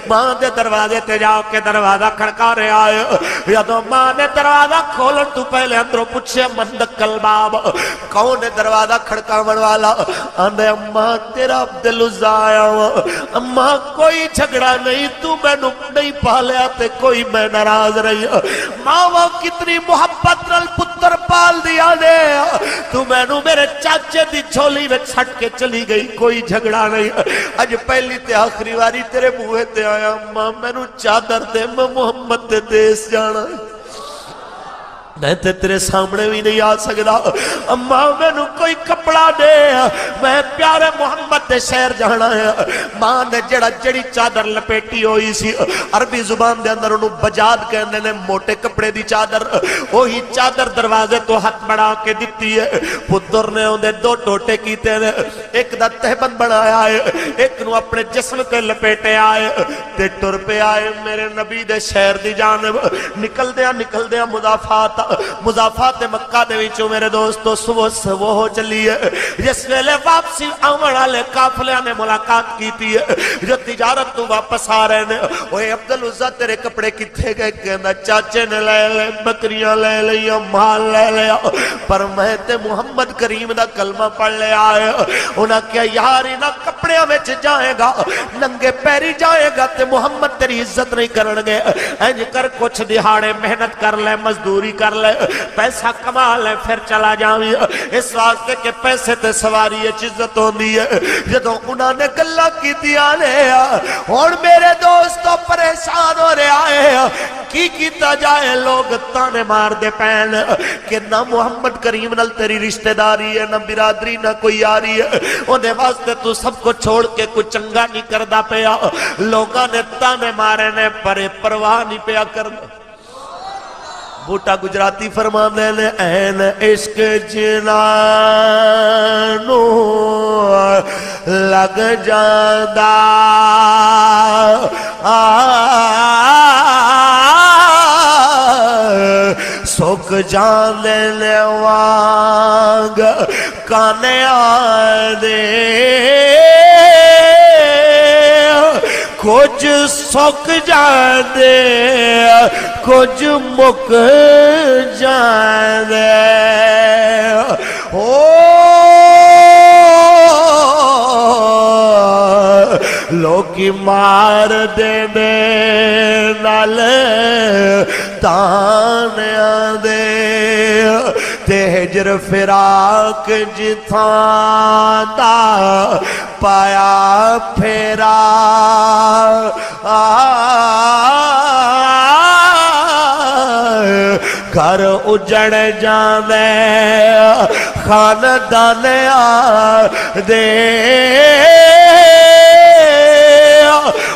ماں دے دروازے تے جاؤ کے دروازہ کھڑکا رہے آئے، یا تو ماں نے دروازہ کھولن تو پہلے اندروں پوچھے مندق الباب، کون ہے دروازہ کھڑکا والا؟ آندے اماں تیرا عبدالعزا آیا ہوا، اماں کوئی جھگڑا نہیں، تو میں نہیں پالیا تے کوئی میں ناراض رہی، ماں وہ کتنی محبت نال پتر پال دیا دے، تو میں نو میرے چاچے دی جھولی میں چھٹ کے چلی گئی، کوئی جھگڑا نہیں، اج پہلی تے آخری واری تیرے موہے تے آیا، ماں میں نو چادر دے، میں محمد دے دیس جانا ہے، میں تے تیرے سامنے بھی نہیں آ سکتا، اماں میں نو کوئی کپڑا دے، میں پیارے محمد دے شہر جانا ہے۔ ماں نے جڑی چادر لپیٹی ہوئی سی، عربی زبان دے اندر انہوں بجاد کہنے نے موٹے کپڑے دی چادر، وہی چادر دروازے تو ہاتھ بڑھا کے دیتی ہے، پتر نے اندے 2 ٹوٹے کیتے ہیں، ایک دا تہبند بڑھایا ہے، ایک نو اپنے جسم تے لپیٹے آئے، تے ٹر پہ آئے میرے نبی دے شہر دی جانب، نکل دیا مضافات مکہ دے وچوں میرے دوستو صبح وہ ہو چلی ہے، جس ویلے واپسی آمن والے قافلیاں نے ملاقات کیتی ہے، جو تجارت تو واپس آ رہے نے، اوے عبدالعزا تیرے کپڑے کتھے گئے؟ کہنا چاچے نے لے لے، بکریاں لے لیا، مال لے لیا، پر میں تے محمد کریم دا کلمہ پڑھ لے آئے، انہاں کیا یار انہاں کپڑیاں میں جائے گا، ننگے پیری جائے گا تے محمد تیری عزت نہیں کرنگے، اینج کر کچھ دہاڑے محنت کر لے، مزدوری کر لے، پیسہ کما لے، پھر چلا جاوی، اس واسطے کہ پیسے تے سواری عزت ہوندی ہے۔ جدوں انہاں نے گلا کی دیا لے اور میرے دوستوں پریشان ہو رہے آئے، کی کیتا جائے؟ لوگ تانے مار دے پین کہ نہ محمد کریم نال تیری رشتہ داری ہے، نہ برادری، نہ کوئی یاری ہے، انہیں واسطے تو سب کو چھوڑ کے کچھ چنگا نہیں کردہ پیا، لوگاں نے تانے مارے نے پر پرواہ نہیں پیا کرنا۔ بوٹا گجراتی فرماندے نے این عشق جنانو لگ جاندا سک جان دے وانگ کانے آدے کچھ سک جاندے کچھ مک جاندے لوکی مار دے نال تانیاں دے تے ہجر فراق جتھاں دا پایا پھیرا گھر اجڑ جاندے خاندان دے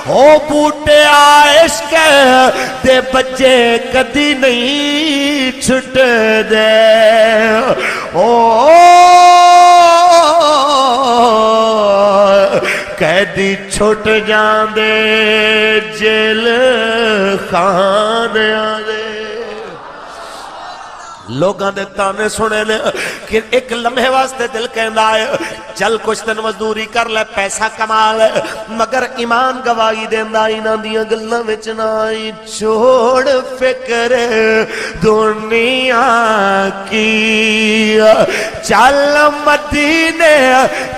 او بوٹے عشق دے بچے کدی نہیں چھٹ دے او قیدی چھٹ جاندے جیل خانیاں دے لوگاں دے تانے سنے نے کہ ایک لمحے واسطے دل کہندا ہے چل کچھ دن مزدوری کر لے پیسہ کما لے مگر ایمان گواہی دیندا انہاں دیاں گلاں وچ نہ آئی چھوڑ فکر دنیا کی چل مدینے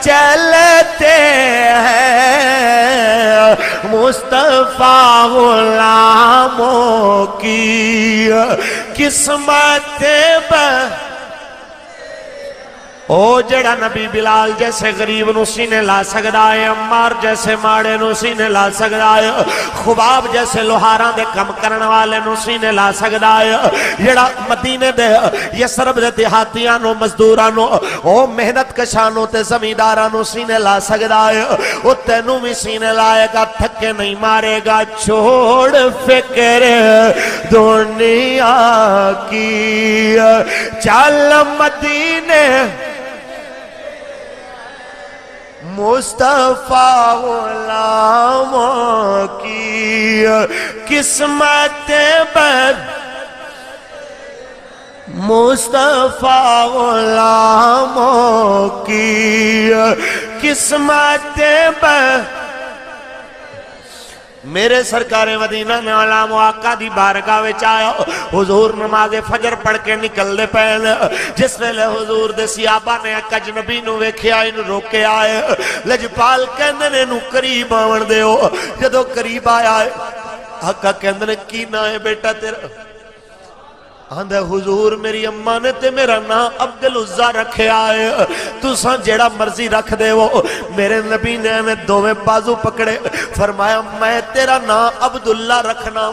چلتے ہیں مصطفیٰ غلاموں کی قسمت او جڑا نبی بلال جیسے غریب نو سینے لا سکدا ہے عمار جیسے ماڑے نو سینے لا سکدا ہے خباب جیسے لوہاراں دے کم کرن والے نو سینے لا سکدا ہے جڑا مدینے دے یسرب دے دیہاتیاں نو مزدوراں نو او محنت کشاں نو تے زمینداراں نو سینے لا سکدا ہے او تینوں بھی سینے لائے گا تھکے نہیں مارے گا چھوڑ فکر دنیا کی چل مدینے مصطفیٰ غلاموں کی قسمت بد مصطفیٰ غلاموں کی قسمت بد میرے سرکار مدینہ میں علام و آقا دی بارگاہ وچ آیا حضور نماز فجر پڑھ کے نکل دے پہن جس ویلے حضور دے صحابہ نے ایک اجنبی نو ویکھیا انو روکے آئے لجپال کہندے نے انو قریب آون دے ہو جدو قریب آیا ہے آقا کہندے نے کی نا ہے بیٹا تیرا آندھے حضور میری اماں نے تے میرا نام عبدالعزہ رکھے آئے تو ساں جیڑا مرضی رکھ دے وہ میرے نبی نے ہمیں دوویں بازو پکڑے فرمایا میں تیرا نام عبداللہ رکھنا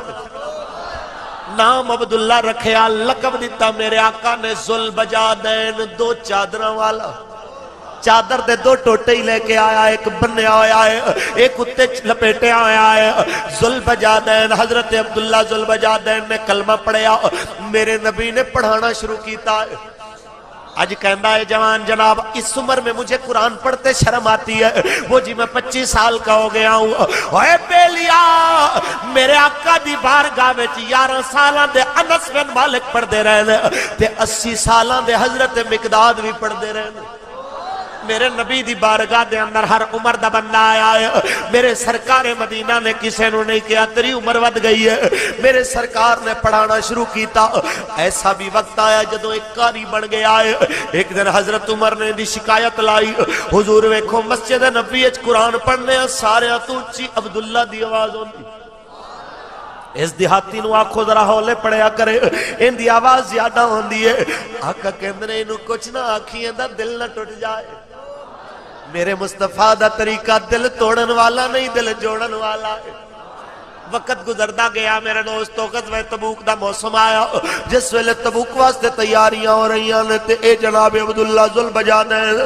نام عبداللہ رکھے آ لقب دیتا میرے آقا نے ذوالبجادین دو چادروں والا چادر دے دو ٹوٹے ہی لے کے آیا ایک بنیا ہویا ہے ایک اتے لپیٹے آیا ہے ذوالبجادین حضرت عبداللہ ذوالبجادین نے کلمہ پڑھیا میرے نبی نے پڑھانا شروع کیتا ہے آج کہندہ ہے جوان جناب اس عمر میں مجھے قرآن پڑھتے شرم آتی ہے وہ جی میں 25 سال کا ہو گیا ہوں اوے بیلیا میرے آقا دی بارگاہ وچ 11 سالاں دے انس بن مالک پڑھ دے رہے تے 80 سالاں دے حضرت مقداد بھی پڑھ دے رہے میرے نبی دی بارگاہ دے اندر ہر عمر دا بندہ آیا ہے میرے سرکار مدینہ نے کسے نو نہیں کیا تیری عمر ود گئی ہے میرے سرکار نے پڑھانا شروع کیتا ایسا بھی وقت آیا جدو ایک قاری بن گیا ہے ایک دن حضرت عمر نے دی شکایت لائی حضور ویکھو مسجد نبی اچ قرآن پڑھنے سارے تو اچھی عبداللہ دی آواز ہوندی اس دیہاتی نو آنکھو ذرا ہولے پڑھیا کرے ان دی آواز زیادہ ہوندی ہے آقا کہندنے انو کچھ نہ آکھیں دا دل نہ ٹوٹ جائے میرے مصطفیٰ دا طریقہ دل توڑن والا نہیں دل جوڑن والا ہے وقت گزردہ گیا میرے دوستو غزوہ تبوک دا موسم آیا جس ویلے تبوک واسطے تیاریاں ہو رہی ہیں تے اے جناب عبداللہ ذوالبجادین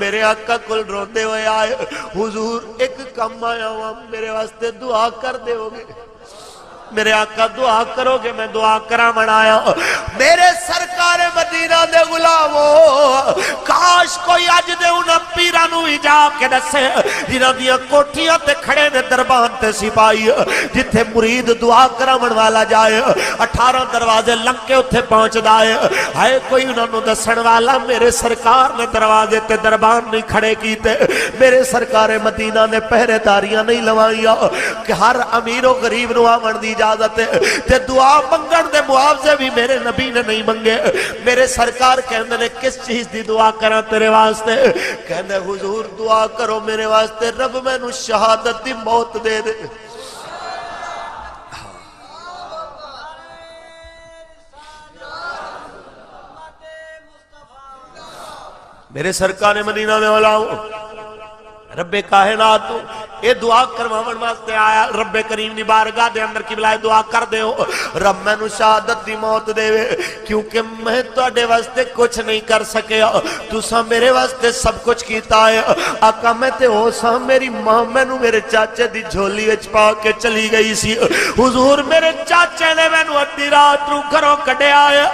میرے آقا کل روندے ہوئے آئے حضور ایک کم آیا ہوا میرے واسطے دعا کر دے ہوگے میرے آقا دعا کرو گے میں دعا کرا منایا میرے سرکار مدینہ دے غلامو کاش کوئی آج دے انہاں پیرانو ہی جا کے دسے جنہاں دیا کوٹھیاں تے کھڑے نے دربان تے سپائی جتھے مرید دعا کرا منوالا جائے 18 دروازے لنگ کے اتھے پہنچ دائے آئے کوئی انہاں نو دسن والا میرے سرکار نے دروازے تے دربان نہیں کھڑے کیتے میرے سرکار مدینہ نے پہرے داریاں نہیں لوائیا کہ ہر امیر و غریب نو آمن دی اجازت ہے تے دعا منگن دے معاوضے بھی میرے نبی نے نہیں منگے میرے سرکار کہندے نے کس چیز دی دعا کرا تیرے واسطے کہندے حضور دعا کرو میرے واسطے رب میں نو شہادت دی موت دے دے میرے سرکار مدینہ میں والا رب کائنات یہ دعا کرواون واسطے آیا رب کریم دی بارگاہ دے اندر قبلہ دعا کر دے ہو رب میں نو شہادت دی موت دے وے کیونکہ میں تواڈے واسطے کچھ نہیں کر سکیا تساں میرے واسطے سب کچھ کیتا ہے آقا میں تے ہو سا میری ماں میں نو میرے چاچے دی جھولی وچ پا کے چلی گئی سی حضور میرے چاچے نے میں نو ادھی رات نو گھروں کڈیا ہے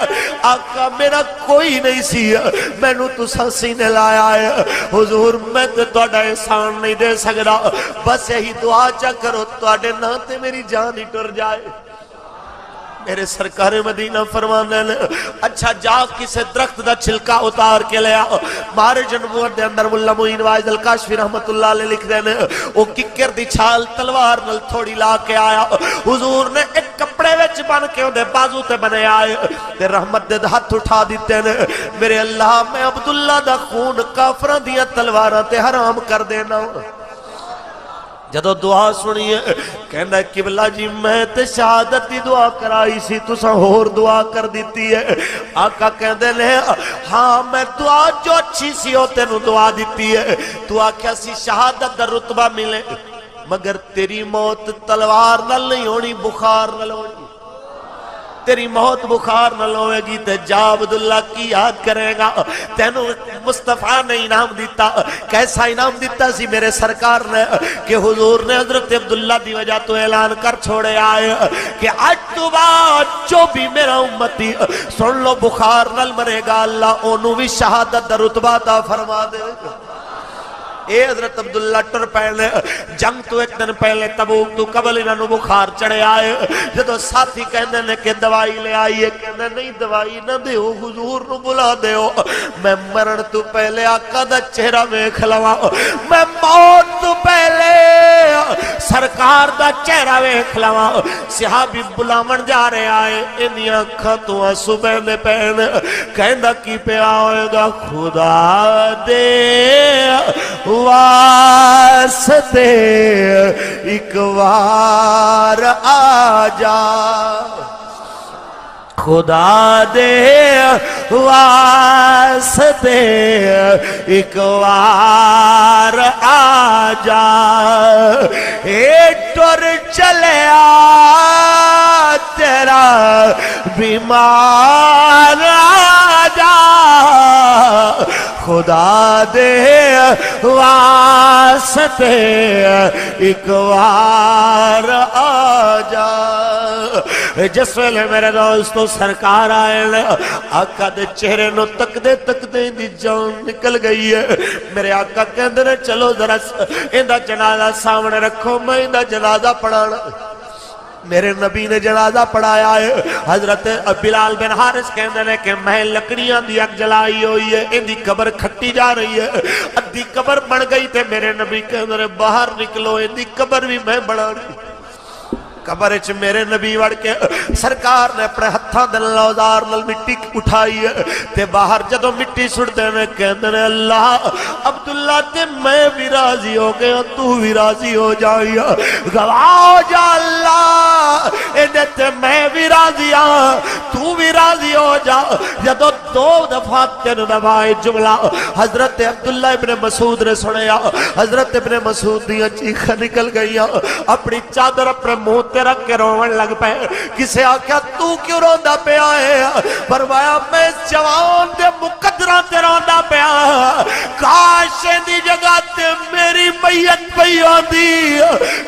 آقا میرا کوئی نہیں سی میں نو تساں سینے لایا ہے حضور میں تے تواڈا احسان نہیں دے سکدا بس یہی دعا چا کرو تواڈے نام تے میری جان ہی ٹر جائے میرے سرکار مدینہ فرمانے نے اچھا جا کسے درخت دا چھلکا اتار کے لیا مارج نبوت دے اندر ملا معین واعظ الکاشفی رحمت اللہ علیہ لکھ دینے او ککر دی چھال تلوار نل تھوڑی لا کے آیا حضور نے ایک کپڑے وچ بن کے دے بازو تے بنے آئے تے رحمت دے ہاتھ اٹھا دیتے نے میرے اللہ میں عبداللہ دا خون کافران دیا تلواراں تے حرام کر دینا جدو دعا سنیے کہنا ہے قبلہ جی میں تے شہادت دی دعا کرائی سی تساں ہور دعا کر دیتی ہے آقا کہندے نے ہاں میں دعا جو اچھی سی ہو تینوں دعا دیتی ہے تو آکھیا سی شہادت دا رتبہ ملے مگر تیری موت تلوار نہ نہیں ہونی بخار نہ ہونی تیری موت بخار نہ لوے گی تے جا عبداللہ کی یاد کرے گا تینوں مصطفیٰ نے انعام دیتا کیسا انعام دیتا سی میرے سرکار نے کہ حضور نے حضرت عبداللہ دی وجہ تو اعلان کر چھوڑے آئے کہ آج تو بعد جو بھی میرا امتی سن لو بخار نہ مرے گا اللہ انہوں بھی شہادت دا رتبہ تا فرما دے گا اے حضرت عبداللہ ٹر پہلے جنگ تو ایک دن پہلے تبوک تو قبل انہوں بخار چڑھے آئے جدو ساتھی کہنے نے کہ دوائی لے آئیے کہنے نہیں دوائی نہ دیو حضور نو بلا دیو میں مرن تو پہلے آقا دا چہرہ میں کھلوا میں موت تو پہلے سرکار دا چہرہ میں کھلوا صحابی بلاون جا رہے آئے انہی آنکھاں تو آنسو بہنے پہنے کہندہ کی پہ آئے گا خدا دے واسطے ایک وار آجا خدا دے واسطے ایک وار آجا اے ٹر چلے آ تیرا بیمار آجا خدا دے واسطے ایک وار آجا جس ویلے میرے دوستو سرکار آئے آقا دے چہرے نو تک دے دی جان نکل گئی ہے میرے آقا کہندے نے چلو ذرا اندہ جنازہ سامنے رکھو میں اندہ جنازہ پڑھانا میرے نبی نے جنازہ پڑھایا ہے حضرت بلال بن حارث کہندے نے کہ میں لکڑیاں دی اگ جلائی ہوئی ہے اندھی قبر کھٹی جا رہی ہے ادھی قبر بن گئی تھے میرے نبی کہندے نے باہر نکلو اندھی قبر بھی میں بڑھا رہی قبر اچھ میرے نبی وڑ کے سرکار نے اپنے ہتھاں دن لوزار نل مٹی اٹھائی ہے تے باہر جدو مٹی سڑ دینے کہندے نے اللہ عبداللہ تے میں بھی راضی ہو گیا تو بھی راضی ہو جائی گواہ جا اللہ ایڈے تے میں بھی راضی ہاں تو بھی راضی ہو جا جدو دو دفعہ تین دفعہ جملہ حضرت عبداللہ ابن مسعود نے سنیا حضرت ابن مسعود دیا چیخہ نکل گئی اپنی چادر اپنے منہ تے رکھ کے رومن لگ پہ کسے آکھیا تو کیوں روندہ پہ آئے فرمایا میں جوان دے مقدرہ تے روندہ پہ آئے کاش دی جگہ تے میری میت پہ آدھی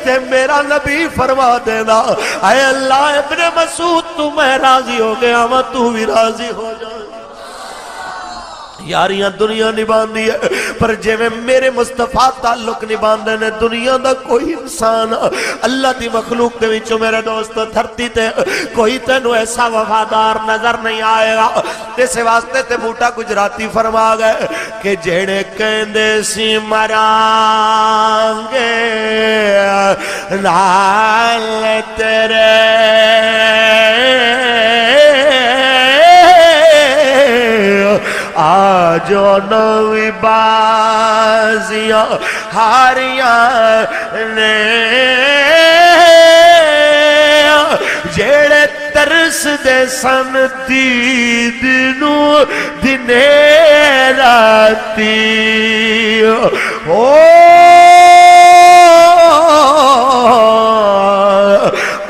تے میرا نبی فرما دینا اے اللہ ابن مسعود تو میں راضی ہو گیا میں تو بھی راضی ہو جائے یاریاں دنیا نبان دی ہے پر جے میں میرے مصطفیٰ تعلق نبان دے نے دنیا دا کوئی انسان اللہ دی مخلوق دے وچوں میرے دوست دھرتی تے کوئی تینو ایسا وفادار نظر نہیں آئے گا جیسے واسطے تے بوٹا گجراتی فرما گئے کہ جیڑے کہندے سی مران گے نال تیرے آجو نوی بازیاں ہاریاں نے جیڑے ترس دے سن دید نو دنے راتی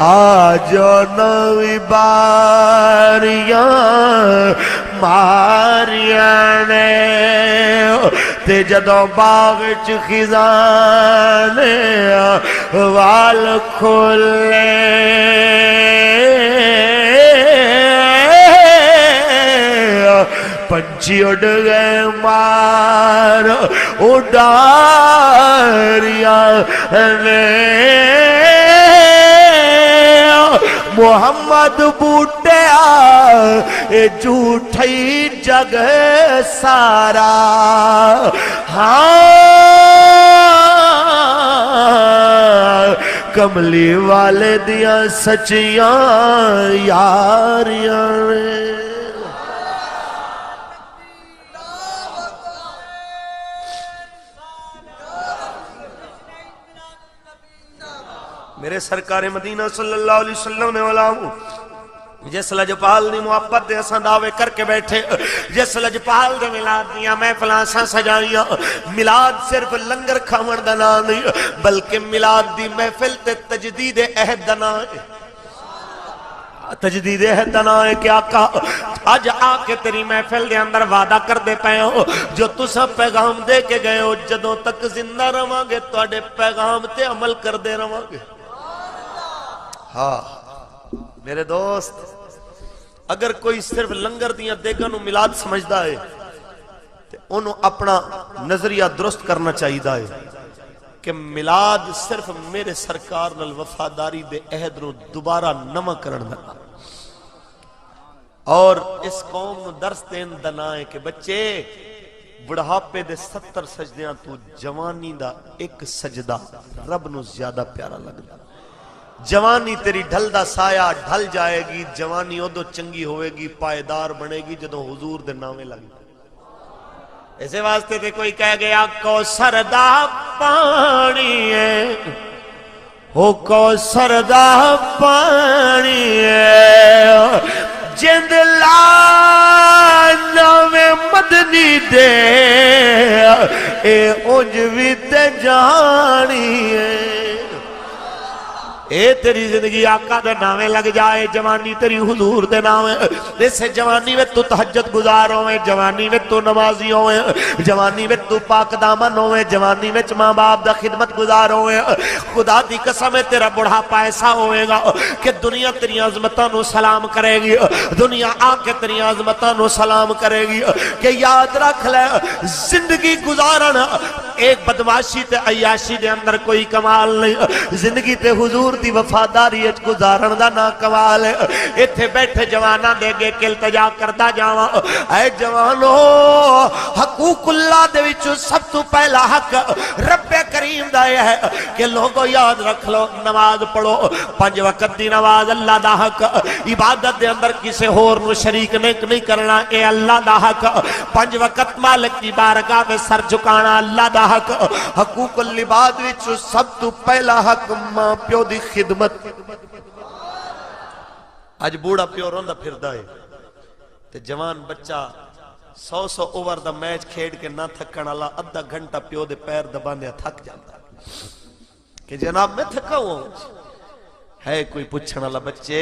آجو نوی باریاں ماریاں نے تے جدو باغچ خزانے وال کھلے پنچھی اڑ گئے مار اڈاریا محمد بوٹیا اے جھوٹی جگ سارا ہاں کملی والے دیاں سچیاں یاریاں میرے سرکار مدینہ صلی اللہ علیہ وسلم نے علامہ جس لجپال دی محبت دے اساں دعوے کر کے بیٹھے جس لجپال دے ملاد دیاں محفلاں اساں سجائیاں ملاد صرف لنگر کھاون دا نام نہیں بلکہ ملاد دی محفل تے تجدید عہد دا نام ہے تجدید عہد دا نام ہے کہ آقا آج آ کے تیری محفل دے اندر وعدہ کر دے پائے ہو جو تسا پیغام دے کے گئے ہو جدوں تک زندہ رہواں گے تواڈے پیغام تے عمل کر دے رہواں گے ہاں میرے دوست اگر کوئی صرف لنگر دیاں دیگاں نو ملاد سمجھدا ہے تو انہوں اپنا نظریہ درست کرنا چاہیے ہے کہ ملاد صرف میرے سرکار نال وفاداری دے عہد نو دوبارہ نما کرن دا اور اس قوم نو درس دین دنا ہے کہ بچے بڑھاپے دے 70 سجدیاں تو جوانی دا ایک سجدہ رب نو زیادہ پیارا لگدا جوانی تیری ڈھل دا سایہ ڈھل جائے گی جوانی ادو چنگی ہوئے گی پائیدار بنے گی جدوں حضور دے نامے لگے ایسے واسطے تے کوئی کہہ گیا کوثر دا پانی ہے او کوثر دا پانی ہے جند نامے مدنی دے اے اونجوی تے جانی ہے اے تیری زندگی آقا دے نامے لگ جائے جوانی تیری حضور دے نامے جیسے جوانی میں تو تہجد گزار ہوئے جوانی میں تو نمازی ہوئے جوانی میں تو پاک دامن ہوئے جوانی میں ماں باپ دا خدمت گزار ہوئے خدا دی قسم ہے تیرا بڑھاپا ایسا ہوئے گا کہ دنیا تیری عظمتاں نو سلام کرے گی دنیا آ کے تیری عظمتاں نو سلام کرے گی کہ یاد رکھ لے زندگی گزارنا ایک بدماشی تے عیاشی دے اندر کوئی کمال نہیں زندگی تے حضور دی وفاداری اچ گزارن دا نا کمال ہے ایتھے بیٹھے جواناں دے گے کہ التجا کردا جاواں اے جوانو حقوق اللہ دے وچ سب تو پہلا حق رب کریم دا ہے کہ لوگو یاد رکھ لو نماز پڑھو 5 وقت دی نماز اللہ دا حق عبادت دے اندر کسے ہور نو شریک نہیں کرنا اے اللہ دا حق 5 وقت مالک دی بارگاہ میں سر جھکانا اللہ دا حق حقوق العباد وچ سب تو پہلا حق ماں پیو دی خدمت آج بوڑا پیو روندا پھردا ہے تے جوان بچہ 100 اوور دا میچ کھیڑ کے نہ تھکن والا ادھا گھنٹہ پیو دے پیر دباندے تھک جاندا کہ جناب میں تھکا ہوں ہے کوئی پوچھن والا بچے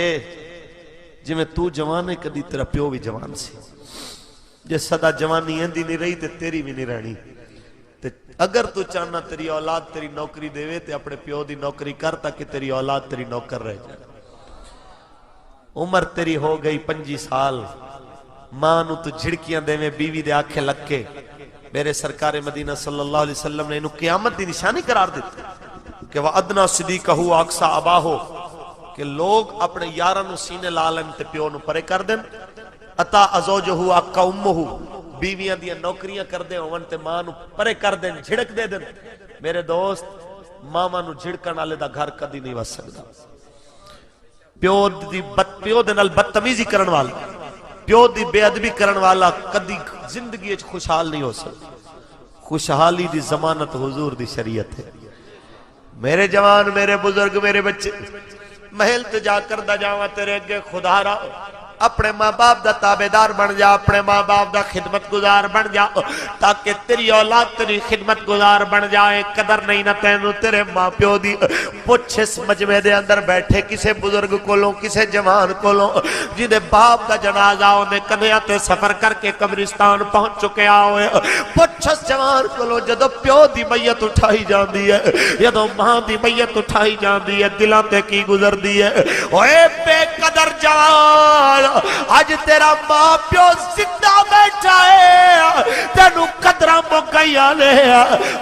جی میں تو جوان ہے کدی تیرا پیو بھی جوان سی جے صدا جوانی ایندی نہیں رہی تے تیری بھی نہیں رہنی اگر تو چاہنا تیری اولاد تیری نوکری دے تے اپنے پیو دی نوکری کر تاکہ تیری اولاد تیری نوکر رہ جائے عمر تیری ہو گئی 25 سال ماں نو تو جھڑکیاں دے میں بیوی دے آنکھیں لگ کے میرے سرکار مدینہ صلی اللہ علیہ وسلم نے انہوں قیامت دی نشانی قرار دیتے کہ وَأَدْنَا صِدِيقَهُ أَقْصَى أَبَاهُ کہ لوگ اپنے یاراں نو سینے لالن تے پیو نو پرے کر دیں اتا ازوجہو اکا امہو بیویاں دیا نوکریاں کر دیں اون تے ماں نو پرے کر دیں جھڑک دے دیں میرے دوست ماما نو جھڑکن والے دا گھر کدی نہیں وس سکدا پیو دے نال بدتمیزی کرن والا پیو دی بے ادبی کرن والا کدی زندگی وچ خوشحال نہیں ہو سکدا خوشحالی دی ضمانت حضور دی شریعت ہے میرے جوان میرے بزرگ میرے بچے محل تجا کردا جاواں تیرے اگے خدا را اپنے ماں باپ دا تابعدار بن جا اپنے ماں باپ دا خدمت گزار بن جا تاکہ تیری اولاد تیری خدمت گزار بن جائے قدر نہیں نہ تینو تیرے ماں پیو دی پوچھ اس مجمع دے اندر بیٹھے کسے بزرگ کولوں کسے جوان کولوں جنہیں باپ دا جنازہ انہیں کندھیاں تے سفر کر کے قبرستان پہنچ چکے آئے پوچھ پوچھس جوان کولو جدو پیو دی میت اٹھائی جاندی ہے جدو ماں دی میت اٹھائی جاندی ہے دلاں تے کی گزر دی ہے اوے بے قدر جوان آج تیرا ماں پیو زندہ بیٹھا ہے تینو قدرہ مکئی آنے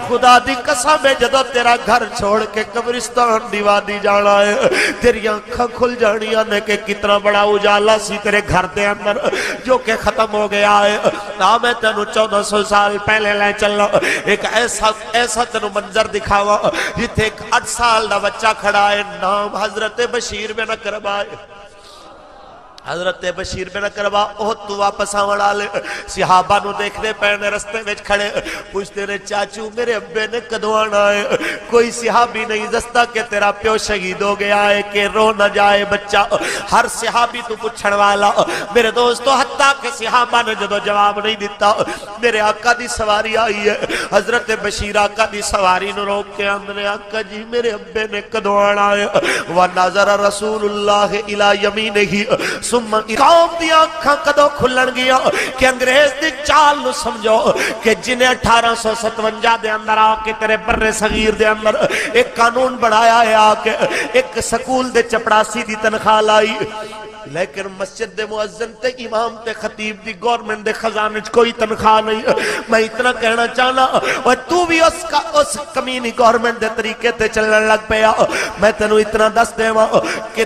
خدا دی قسم ہے جدو تیرا گھر چھوڑ کے قبرستان دیوادی جانا ہے تیری آنکھاں کھل جانیاں نے کہ کتنا بڑا اجالا سی تیرے گھر دے اندر جو کہ ختم ہو گیا ہے نا میں تینو 1400 سال پہلے لے چلنا ایک ایسا تینو منظر دکھاوا جتے ایک 8 سال دا بچہ کھڑا ہے نام حضرت بشیر بن اکربہ حضرت بشیر بن اکربہ احد تو واپس آون والے صحابہ نو دیکھنے پہنے رستے وچ کھڑے پوچھتے نے چاچو میرے ابے نے کدوں آنا ہے کوئی صحابی نہیں دستا کہ تیرا پیو شہید ہو گیا ہے کہ رو نہ جائے بچہ ہر صحابی تو پوچھن والا میرے دوستو حتیٰ کہ صحابہ نے جدو جواب نہیں دیتا میرے آقا دی سواری آئی ہے حضرت بشیر آقا دی سواری نو روک کے اندر آقا جی میرے ابے نے کدوں آنا ہے وَنَظَرَ رَسُولُ اللَّهِ إِلَى يَمِينِهِ قوم دی آنکھاں کدو کھلن گیا کہ انگریز دی چال نو سمجھو کہ جنہیں 1857 دے اندر آکے تیرے بر صغیر دے اندر ایک قانون بڑھایا ہے آکے ایک سکول دے چپڑاسی دی تنخواہ لائی لیکن مسجد دے مؤذن تے امام تے خطیب دی گورنمنٹ دے خزانے کوئی تنخواہ نہیں میں اتنا کہنا چاہنا اور تو بھی اس کمینی گورنمنٹ دے طریقے تے چلن لگ پیا میں تینوں اتنا دس دے ماں کہ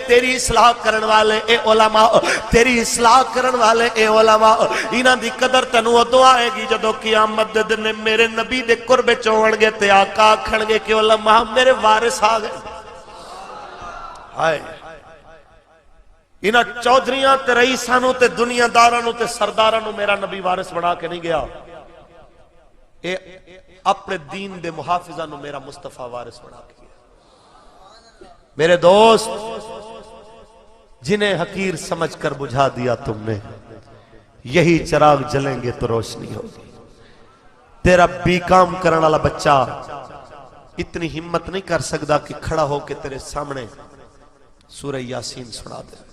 تیری اصلاح کرن والے اے علماء تیری اصلاح کرن والے اے علماء انہاں دی قدر تینوں ادو آئے گی جدو قیامت دے دن میرے نبی دے قربے چوڑ گے تے آقا کھڑ گے کہ علماء میرے وارث آ گئے آئے انہاں چودھریاں تے رئیسانوں تے دنیا دارانوں تے سردارانوں میرا نبی وارث بنا کے نہیں گیا اے اپنے دین دے محافظانوں میرا مصطفیٰ وارث بنا کے گیا میرے دوست جنہیں حقیر سمجھ کر بجھا دیا تم نے یہی چراغ جلیں گے تو روشنی ہوگی تیرا بی کام کرنے والا بچہ اتنی ہمت نہیں کر سکتا کہ کھڑا ہو کے تیرے سامنے سورہ یاسین سنا دے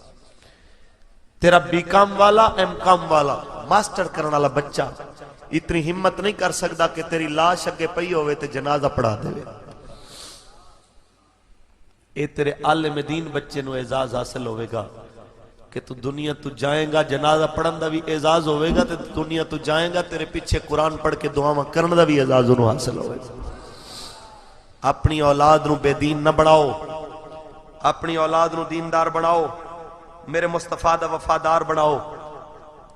تیرا بی کام والا ایم کام والا ماسٹر کرنے والا بچہ اتنی ہمت نہیں کر سکتا کہ تیری لاش اگے پئی ہوئے تے جنازہ پڑھا دے اے تیرے عالم دین بچے نو اعزاز حاصل ہوئے گا کہ تو دنیا تو جائیں گا جنازہ پڑھن دا بھی اعزاز ہوئے گا تے دنیا تو جائیں گا تیرے پیچھے قرآن پڑھ کے دعاواں کرن دا بھی اعزاز انہوں حاصل ہوئے گا اپنی اولاد نو بے دین نہ بڑھاؤ اپنی اولاد نو دیندار بڑھاؤ میرے مصطفیٰ دا وفادار بڑھاؤ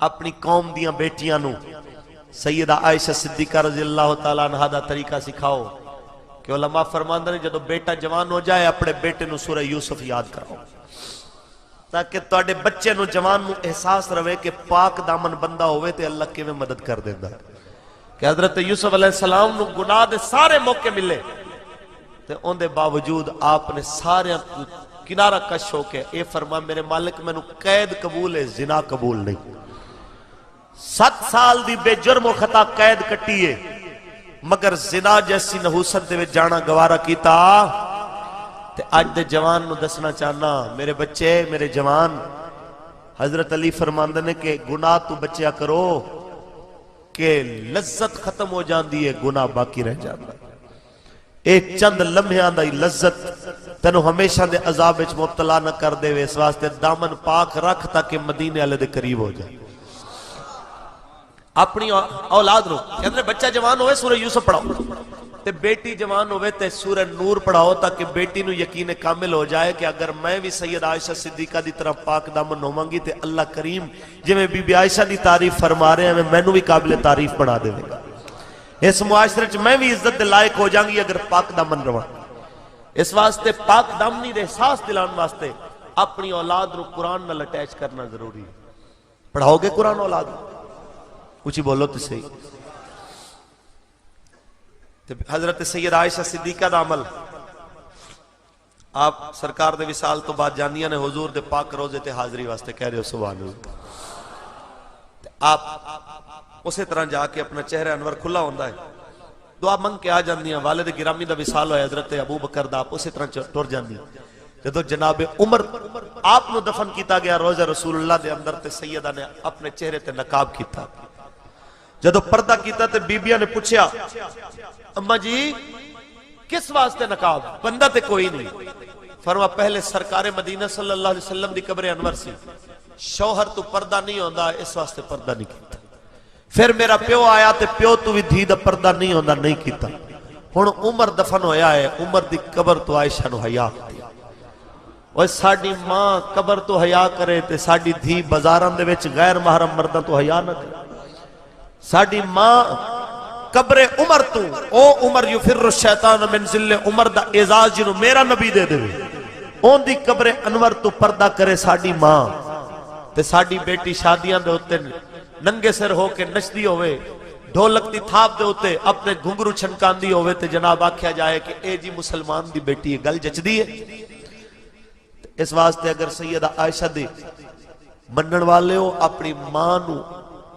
اپنی قوم دیاں بیٹیاں نو سیدہ عائشہ صدیقہ رضی اللہ تعالیٰ عنہ دا طریقہ سکھاؤ کہ علماء فرماندہ نے جدو بیٹا جوان ہو جائے اپنے بیٹے نو سورہ یوسف یاد کراؤ تاکہ توڑے بچے نو جوان نو احساس روے کہ پاک دامن بندہ ہوئے تے اللہ کے میں مدد کر دیندہ کہ حضرت یوسف علیہ السلام نو گناہ دے سارے موقع ملے تے ان دے باوجود آپ نے سارے کنارہ کش ہو کے اے فرما میرے مالک میں نو قید قبول ہے زنا قبول نہیں 7 سال دی بے جرم و خطا قید کٹیے مگر زنا جیسی نحوست دے جانا گوارا کیتا تے آج دے جوان نو دسنا چاہنا میرے بچے میرے جوان حضرت علی فرماندے نے کہ گناہ تو بچیا کرو کہ لذت ختم ہو جان دی ہے گناہ باقی رہ جانا ایک چند لمحیاں دا لذت تنو ہمیشہ دے عذاب وچ مبتلا نہ کر دے وے اس واسطے دامن پاک رکھ تاکہ مدینے والے دے قریب ہو جائے اپنی اولاد نو کہ بچہ جوان ہوئے سورہ یوسف پڑھاؤ تے بیٹی جوان ہوئے تے سورہ نور پڑھاؤ تاکہ بیٹی نو یقین کامل ہو جائے کہ اگر میں بھی سید عائشہ صدیقہ دی طرف پاک دامن ہو مانگی تے اللہ کریم جی میں بی بی عائشہ دی تعریف فرما رہے ہیں میں نو بھی قابل تعریف بنا دے گا اس معاشرے چ میں بھی عزت دے لائق ہو جاؤں گی اگر پاک دامن رواں اس واسطے پاک دامنی دے احساس دلان واسطے اپنی اولاد نو قرآن نال اٹیچ کرنا ضروری ہے پڑھاؤ گے قرآن اولاد کچھ بولو تو صحیح حضرت سید عائشہ صدیقہ دا عمل آپ سرکار دے وصال تو بعد جانیاں نے حضور دے پاک روزے تے حاضری واسطے کہہ رہے ہو سبحان اللہ آپ اسی طرح جا کے اپنا چہرہ انور کھلا ہوندہ ہے دعا منگ کے آ جاندیاں والد گرامی دا وصال ہوئے حضرت ابو بکر دا آپ اسی طرح ٹور جاندیاں جدو جناب عمر آپ نو دفن کیتا گیا روزہ رسول اللہ دے اندر تے سیدہ نے اپنے چہرے تے نقاب کیتا جدو پردہ کیتا تے بیبیاں نے پوچھیا اما جی کس واسطے نقاب؟ بندہ تے کوئی نہیں. فرما پہلے سرکار مدینہ صلی اللہ علیہ وسلم دی قبر انور سی، شوہر تو پردہ نہیں ہوندا اس واسطے پردہ نہیں کیتا. پھر میرا پیو آیا تے پیو تو بھی دھی دا پردہ نہیں ہوندا نہیں کیتا. ہن عمر دفن ہویا ہے، عمر دی قبر تو عائشہ نو حیا آتی. اور ساڈی ماں قبر تو حیا کرے تے ساڈی دھی بازاراں دے وچ غیر محرم مرداں تو حیا نہ کرے. ساڈی ماں قبر عمر تو او عمر یفر الشیطان من ذل عمر دا اعزاز جنوں میرا نبی دے دے اون دی قبر انور تو پردہ کرے ساڈی ماں تے ساڈی بیٹی شادیاں دے اوتے ننگے سر ہو کے نچدی ہوئے، ڈھولک دی تھاپ دے اوتے اپنے گھنگرو چھنکاندی ہوئے تے جناب آکھیا جائے کہ اے جی مسلمان دی بیٹی گل جچدی ہے. اس واسطے اگر سیدہ عائشہ دی منن والے ہو اپنی ماں نو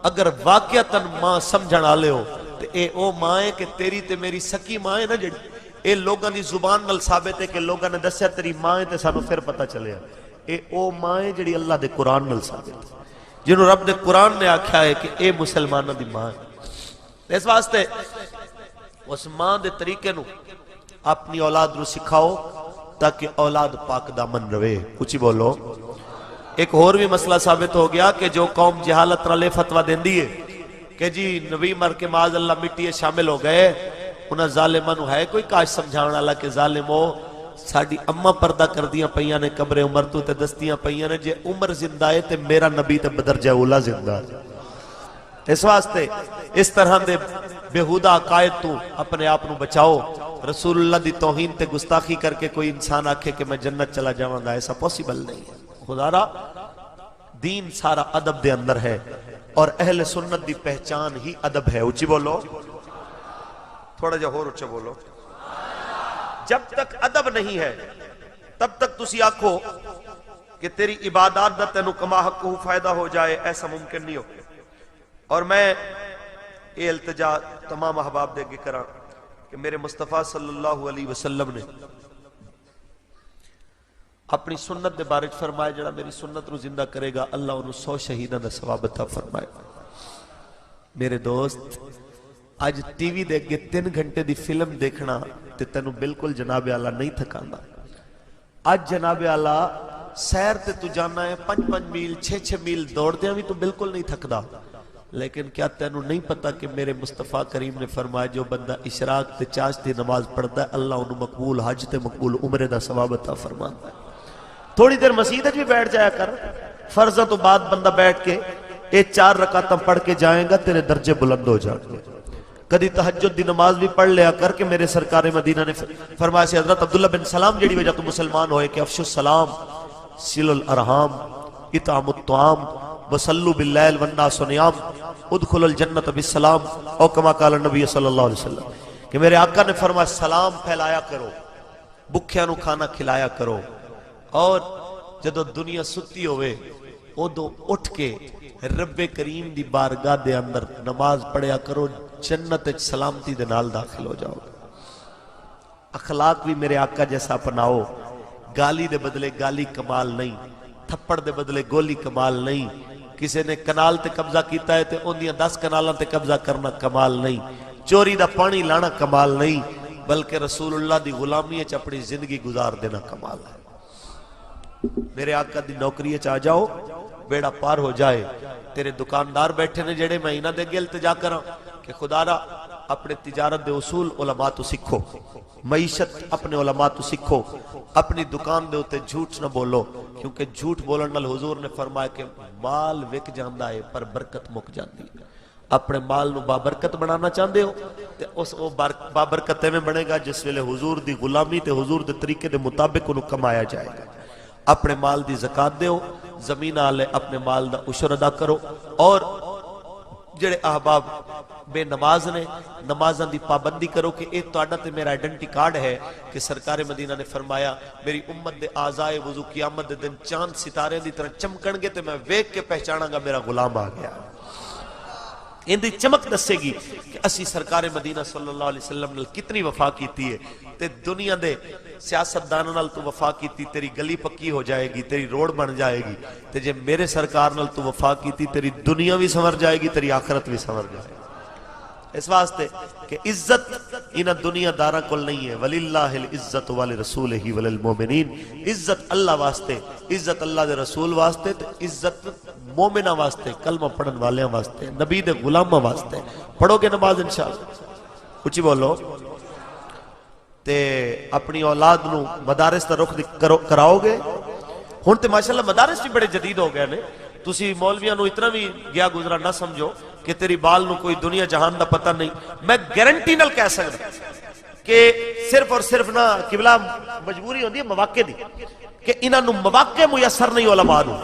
اگر واقعتاً ماں سمجھن والے ہو تے اے او ماں ہے کہ تیری تے میری سکی ماں ہے نا جڑی اے لوگاں دی زبان نال ثابت ہے کہ لوگاں نے دسیا تیری ماں ہے تے سانو پھر پتہ چلیا اے او ماں ہے جڑی اللہ دے قرآن نال ثابت ہے، جنہوں رب دے قرآن نے آکھیا ہے کہ اے مسلمانہ دی ماں ہے. اس واسطے اس ماں دے طریقے نو اپنی اولاد نو سکھاؤ تاکہ اولاد پاک دامن رہے. کچھ بولو. ایک اور بھی مسئلہ ثابت ہو گیا کہ جو قوم جہالت رلے فتوہ دیندی ہے کہ جی نبی مر کے معاذ اللہ مٹی شامل ہو گئے، انہاں ظالماں نو ہے کوئی کاش سمجھاون والا کہ ظالمو ساڈی اما پردہ کر دیاں پیاں نے قبر عمر تو تے دستیاں پیاں نے جے عمر زندہ ہے تے میرا نبی تے بدرجہ اولا زندہ ہے. اس واسطے اس طرح دے بےہودہ عقائد تو اپنے آپ نو بچاؤ. رسول اللہ دی توہین تے گستاخی کر کے کوئی انسان آکھے کہ میں جنت چلا جاواں گا، ایسا پوسیبل نہیں ہے. خدا را دین سارا ادب دے اندر ہے اور اہل سنت دی پہچان ہی ادب ہے. اونچی بولو، تھوڑا جا اور اونچا بولو. جب تک ادب نہیں ہے تب تک تسی آکھو کہ تیری عبادات دا تینو کما حق فائدہ ہو جائے، ایسا ممکن نہیں ہو. اور میں یہ التجا تمام احباب دے کے کراں کہ میرے مصطفیٰ صلی اللہ علیہ وسلم نے اپنی سنت دے بارے فرمائے جڑا میری سنت نو زندہ کرے گا اللہ انہوں 100 شہیداں دا ثواب عطا فرمائے. میرے دوست آج ٹی وی دے کے 3 گھنٹے دی فلم دیکھنا تے تینوں بالکل جناب اعلیٰ نہیں تھکاندا. آج جناب اعلیٰ سیر تے تو جانا ہے 5-5 میل 6-6 میل دوڑ دیاں بھی تو بالکل نہیں تھکدا. لیکن کیا تینوں نہیں پتا کہ میرے مصطفیٰ کریم نے فرمایا جو بندہ اشراق تے چاشت دی نماز پڑھتا ہے اللہ انہوں مقبول حج تے مقبول عمرے دا ثواب عطا فرماتا ہے. تھوڑی دیر مسجد بھی بیٹھ جایا کر، فرضاں تو بعد بندہ بیٹھ کے 4 رکعتاں پڑھ کے جائیں گا تیرے درجے بلند ہو جائیں گے. کدی تہجد دی نماز بھی پڑھ لیا کر کہ میرے سرکار مدینہ نے فرمایا سے حضرت عبداللہ بن سلام جڑی وجہ تو مسلمان ہوئے کہ افشو السلام سل الارحام اطعام الطعام وصلو باللیل والناس نیام ادخل الجنت بالسلام او کما قال نبی صلی اللہ علیہ وسلم کہ میرے آقا نے فرمایا سلام پھیلایا کرو، بکھیاں نو کھانا کھلایا کرو، اور جدو دنیا ستی ہوئے ادو اٹھ کے رب کریم دی بارگاہ دے اندر نماز پڑھیا کرو، جنت سلامتی دے نال داخل ہو جاؤ. اخلاق بھی میرے آقا جیسا اپناؤ. گالی دے بدلے گالی کمال نہیں، تھپڑ دے بدلے گولی کمال نہیں. کسی نے کنال تے قبضہ کیتا ہے تے اندیاں 10 کنالاں تے قبضہ کرنا کمال نہیں. چوری دا پانی لانا کمال نہیں، بلکہ رسول اللہ دی غلامی اچ اپنی زندگی گزار دینا کمال ہے. میرے آقا دی نوکری اچ آ جاؤ بیڑا پار ہو جائے. تیرے دکاندار بیٹھے نے جڑے میں انہاں دے گل التجا کراں کہ خدا را اپنے تجارت دے اصول علماء تو سکھو، معیشت اپنے علماء تو سکھو. اپنی دکان دے ہوتے جھوٹ نہ بولو، کیونکہ جھوٹ بولن نال حضور نے فرمایا کہ مال وک جاندا ہے پر برکت مک جاندی ہے. اپنے مال نو بابرکت بنانا چاہندے ہو تے اس بابرکت میں بنے گا جس ویلے حضور دی غلامی تے حضور دے طریقے دے مطابق انہوں کمایا جائے گا. اپنے مال دی زکاة دیو، زمین آلے اپنے مال دا عشر ادا کرو. اور جڑے احباب بے نماز نے نمازاں دی پابندی کرو کہ اے تہاڈا تے میرا آئیڈنٹی کارڈ ہے کہ سرکار مدینہ نے فرمایا میری امت دے اعضائے وضو قیامت دے دن چاند ستارے دی طرح چمکن گے تے میں ویکھ کے پہچاناں گا میرا غلام آ گیا. ان دی چمک دسے گی کہ اسی سرکار مدینہ صلی اللہ علیہ وسلم نال کتنی وفا کیتی ہے. تے دنیا دے سیاست داناں نال تو وفا کیتی تیری گلی پکی ہو جائے گی، تیری روڈ بن جائے گی. تے جے میرے سرکار نال تو وفا کیتی تیری دنیا بھی سنور جائے گی، تیری آخرت بھی سنور جائے گی. اس واسطے کہ عزت انہاں دنیا داراں کول نہیں ہے. وللہ العزت ولرسولہ وللمؤمنین. عزت اللہ واسطے, عزت اللہ دے رسول واسطے, تے عزت مومنہ واسطے, کلمہ پڑھن والیاں واسطے, نبی دے غلاماں واسطے. پڑھو گے نماز انشاءاللہ؟ اچھی بولو. تے اپنی اولاد نو مدارس دا رخ کراؤ گے. ہن تے ماشاءاللہ مدارس بھی بڑے جدید ہو گئے نے. تسی مولویاں نو اتنا بھی گیا گزرا نہ سمجھو کہ تیری بال نو کوئی دنیا جہان دا پتہ نہیں. میں گارنٹی نال کہہ سکدا کہ صرف اور صرف نہ قبلہ مجبوری ہوندی ہے مواقع دی کہ انہاں نو مواقع میسر نہیں علماء نو.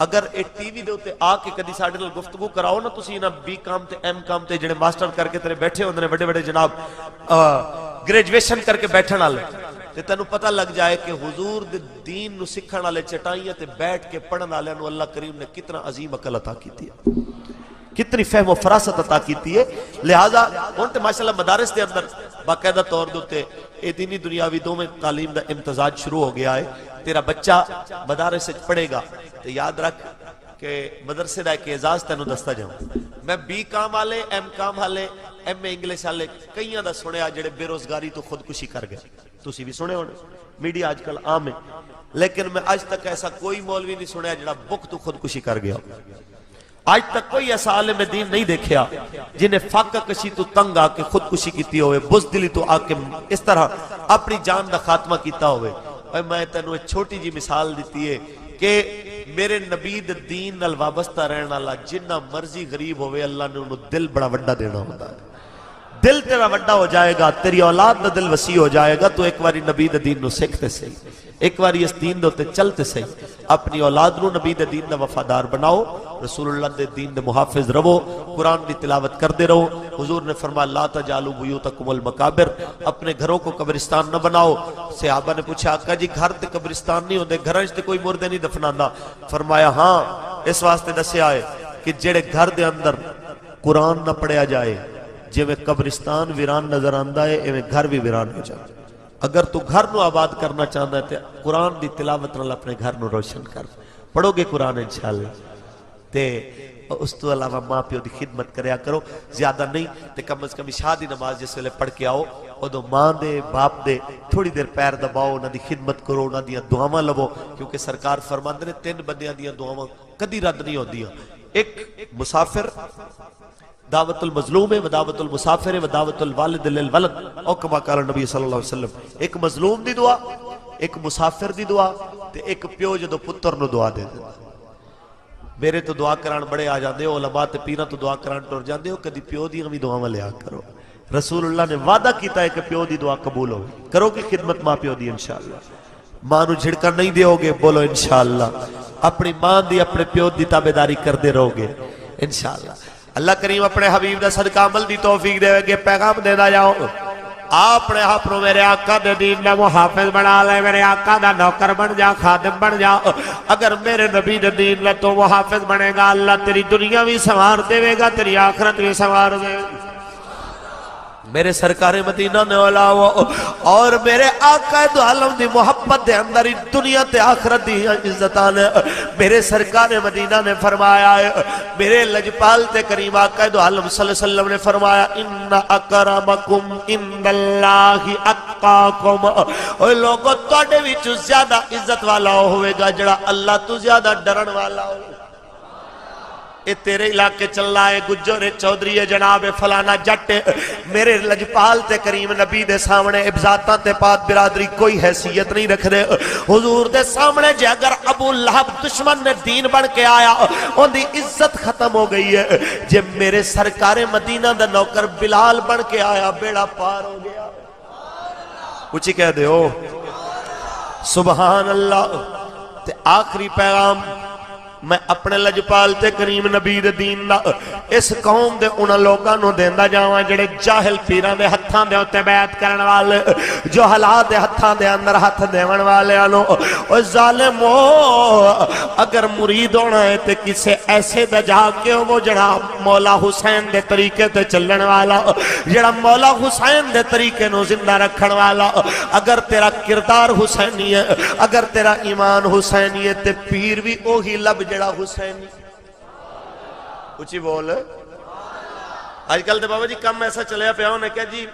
اگر ایک ٹی وی دے اوتے آ کے کدی ساڈے نال گفتگو کراؤ نا تسی انہاں بی کام تے ایم کام تے جڑے ماسٹر کر کے تیرے بیٹھے ہوندے نے بڑے بڑے جناب گریجویشن کر کے بیٹھن والے, تے تینوں پتہ لگ جائے کہ حضور دے دین نو سکھن والے چٹائیاں تے بیٹھ کے پڑھن والے نو اللہ کریم نے کتنا عظیم عقل عطا کیتی ہے, کتنی فہم و فراست عطا کیتی ہے. لہذا ہن تے ماشاءاللہ مدارس دے اندر باقاعدہ طور دے اے دینی دنیاوی دونوں تعلیم دا امتزاج شروع ہو گیا ہے. تیرا بچہ مدارس وچ پڑھے گا تے یاد رکھ کہ مدرسے دا ایک اعزاز تینوں دستا جاؤں. میں بی کام والے, ایم کام والے, ایم اے انگلش والے کئیاں دا سنیا جڑے بے روزگاری تو خودکشی کر گئے. تسی بھی سنے ہونے, میڈیا آج کل عام ہے, لیکن میں آج تک ایسا کوئی مولوی نہیں سنیا جڑا بک تو خودکشی کر گیا. آج تک کوئی ایسا عالم دین نہیں دیکھیا جنہیں فاقہ کشی تو تنگ آ کے خودکشی کیتی ہوئے, بزدلی تو آ کے اس طرح اپنی جان دا خاتمہ کیتا ہوئے. اور میں تینوں ایک چھوٹی جی مثال دیتی ہے کہ میرے نبی دین نال وابستہ رہنا اللہ جنہ مرضی غریب ہوئے اللہ نے انہوں دل بڑا وڈا دینا ہوتا ہے. دل تیرا وڈا ہو جائے گا, تیری اولاد دا دل وسیع ہو جائے گا, تو ایک باری نبی دین نو سکھتے صحیح, ایک باری اس دین دوتے چلتے صحیح. اپنی اولاد نو نبی دین دا وفادار بناؤ, رسول اللہ دے دین دے محافظ رہو, قرآن دی تلاوت کر دے رہو. حضور نے فرمایا لا تجعلوا بیوتکم المقابر, اپنے گھروں کو قبرستان نہ بناؤ. صحابہ نے پوچھا آقا جی گھر تے قبرستان نہیں ہوندے, گھراں وچ تے کوئی مردے نہیں دفناندا؟ فرمایا ہاں اس واسطے دسیا ہے کہ جڑے گھر دے اندر قرآن نہ پڑھیا جائے, جے میں قبرستان ویران نظر آندا ہے ایویں گھر بھی ویران ہو جائے. اگر تو گھر نو آباد کرنا چاہتا ہے تے قرآن دی تلاوت نال اپنے گھر نو روشن کر. پڑھو گے قرآن انشاءاللہ تے اس تو علاوہ ماں پیو دی خدمت کریا کرو, زیادہ نہیں تے کم از کم عشاء دی نماز جس ویلے پڑھ کے آؤ ادو ماں دے باپ دے تھوڑی دیر پیر دباؤ, انہاں دی خدمت کرو, انہاں دیاں دعاواں لو, کیونکہ سرکار فرماندے نے 3 بندیاں دیاں دعاواں کدی رد نہیں ہوندیاں. ایک مسافر دعوت المظلوم ہے, ودعوت المسافر ہے, ودعوت الوالد للولد, او کما قال نبی صلی اللہ علیہ وسلم. ایک مظلوم دی دعا, ایک مسافر دی دعا, تے ایک پیو جدو پتر نو دعا دے دے. میرے تو دعا کران بڑے آ جاندے ہو, علماء تے پیراں تو دعا کران ٹر جاندے ہو, کدی پیو دی بھی دعاواں لیا کرو. رسول اللہ نے وعدہ کیتا ہے کہ پیو دی دعا قبول ہو. کرو گے خدمت ماں پیو دی انشاءاللہ. ماں نو جھڑکا نہیں دیو گے, بولو انشاءاللہ. اپنی ماں دی اپنے پیو دی تابعداری کردے رہو گے انشاءاللہ. اللہ کریم اپنے حبیب دا صدقہ عمل دی توفیق دے گے. پیغام دینا جاؤ, اپنے آپ نو میرے آقا دے دین دا محافظ بنا لے, میرے آقا دا نوکر بن جا, خادم بن جا. اگر میرے نبی دے دین لے تو محافظ بنے گا, اللہ تیری دنیا بھی سنوار دے گا, تیری آخرت بھی سنوار دے گا. میرے سرکار مدینہ نے علاوہ اور میرے آقا دو عالم دی محبت دے اندر دنیا تے آخرت دی عزتان. میرے سرکار مدینہ نے فرمایا ہے, میرے لجپال تے کریم آقا دو عالم صلی اللہ علیہ وسلم نے فرمایا ان اکرمکم عند اللہ اتقاکم. اوہ لوگوں توڑے وچ زیادہ عزت والا ہوئے گا جڑا اللہ تو زیادہ ڈرن والا ہوئے. اے تیرے علاقے چل رہا ہے, گجر چودھری ہے, جناب فلانا جٹ, میرے لجپال تے کریم نبی دے سامنے ابزاتاں تے پات برادری کوئی حیثیت نہیں رکھ دے. حضور دے سامنے جے اگر ابو لہب دشمن نے دین بن کے آیا ان دی عزت ختم ہو گئی ہے. جے میرے سرکار مدینہ دا نوکر بلال بن کے آیا بیڑا پار ہو گیا. کچھ ہی کہہ دے ہو سبحان اللہ. تے آخری پیغام میں اپنے لجپال تے کریم نبی دے دین دا اس قوم دے انہاں لوگاں نو دیندا جاواں جڑے جاہل پیراں دے ہتھاں دے اوتے بیعت کرن والے, جو حالات دے ہتھاں دے اندر ہتھ دیون والے نو. او ظالمو اگر مرید ہونا ہے تے کسے ایسے دا جا کے وہ جڑا مولا حسین دے طریقے تے چلن والا, جڑا مولا حسین دے طریقے نو زندہ رکھن والا. اگر تیرا کردار حسینی ہے, اگر تیرا ایمان حسینی ہے, تے پیر بھی اوہی لب جڑا حسینی. اچھی بول اج کل تے بابا جی کم ایسا چلیا پیا انہیں کہا جی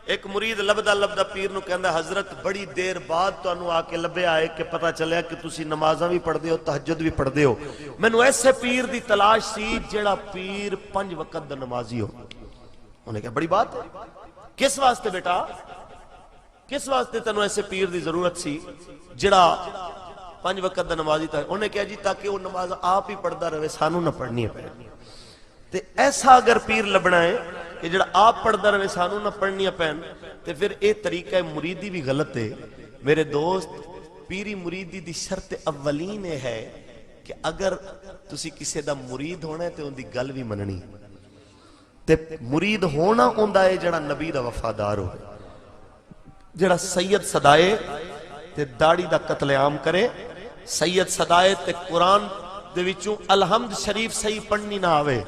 ایک مرید لبدا لبدا پیر نو کہندا حضرت بڑی دیر بعد تانوں آ کے لبیا ہے کہ پتہ چلیا کہ تسی نمازاں بھی پڑھ دے ہو تہجد بھی پڑھ دے ہو مینوں ایسے پیر دی تلاش سی جڑا پیر 5 وقت دا نمازی ہو انہیں کہا بڑی بات ہے کس واسطے بیٹا کس واسطے تینوں ایسے پیر دی ضرورت سی جڑا 5 وقت دا نمازی تھا انہیں کہا جی تاکہ وہ نماز آپ ہی پڑھدا رہے سانوں نہ پڑھنی پے تے ایسا اگر پیر لبنا ہے کہ جڑا آپ پڑھدا رہے سانوں نہ پڑھنی پین تے پھر اے طریقہ مریدی بھی غلط ہے میرے دوست پیری مریدی دی شرط اولین ہے کہ اگر تسی کسے دا مرید ہونا ہے تے ان دی گل بھی مننی تے مرید ہونا ہوندا ہے جڑا نبی دا وفادار ہو جڑا سید صدائے تے داڑھی دا قتل عام کرے سید صدائے تے قرآن دے وچوں الحمد شریف صحیح پڑھنی نہ آوے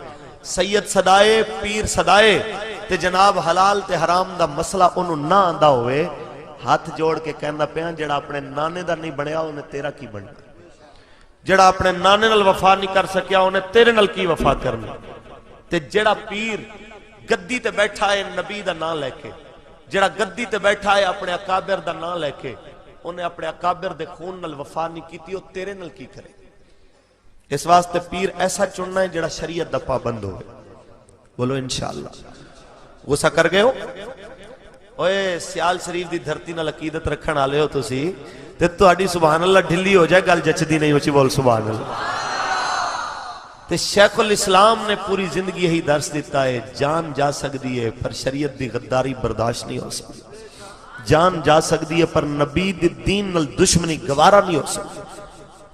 سید صدائے پیر صدائے تے جناب حلال تے حرام دا مسئلہ انہوں نہ آندہ ہوئے ہاتھ جوڑ کے کہنا پیاں جڑا اپنے نانے دا نہیں بنیا انہیں تیرا کی بننا جڑا اپنے نانے نال وفا نہیں کر سکیا انہیں تیرے نال کی وفا کرنا تے جڑا پیر گدی تے بیٹھا ہے نبی دا نام لے کے جڑا گدی تے بیٹھا ہے اپنے اکابر دا نام لے کے انہیں اپنے اکابر دے خون نال وفا نہیں کیتی وہ تیرے نال کی کرے اس واسطے پیر ایسا چننا ہے جڑا شریعت دا پابند ہوئے بولو انشاءاللہ غصہ کر گئے ہو اوے سیال شریف دی دھرتی نال عقیدت رکھن آلے ہو تسی تے تہاڈی سبحان اللہ ڈھلی ہو جائے گل جچدی نہیں ہوچی بول سبحان اللہ تے شیخ الاسلام نے پوری زندگی یہی درس دیتا ہے جان جا سکتی ہے پر شریعت دی غداری برداشت نہیں ہو سکتی جان جا سکتی ہے پر نبی دی دین نال دشمنی گوارا نہیں ہو سکتی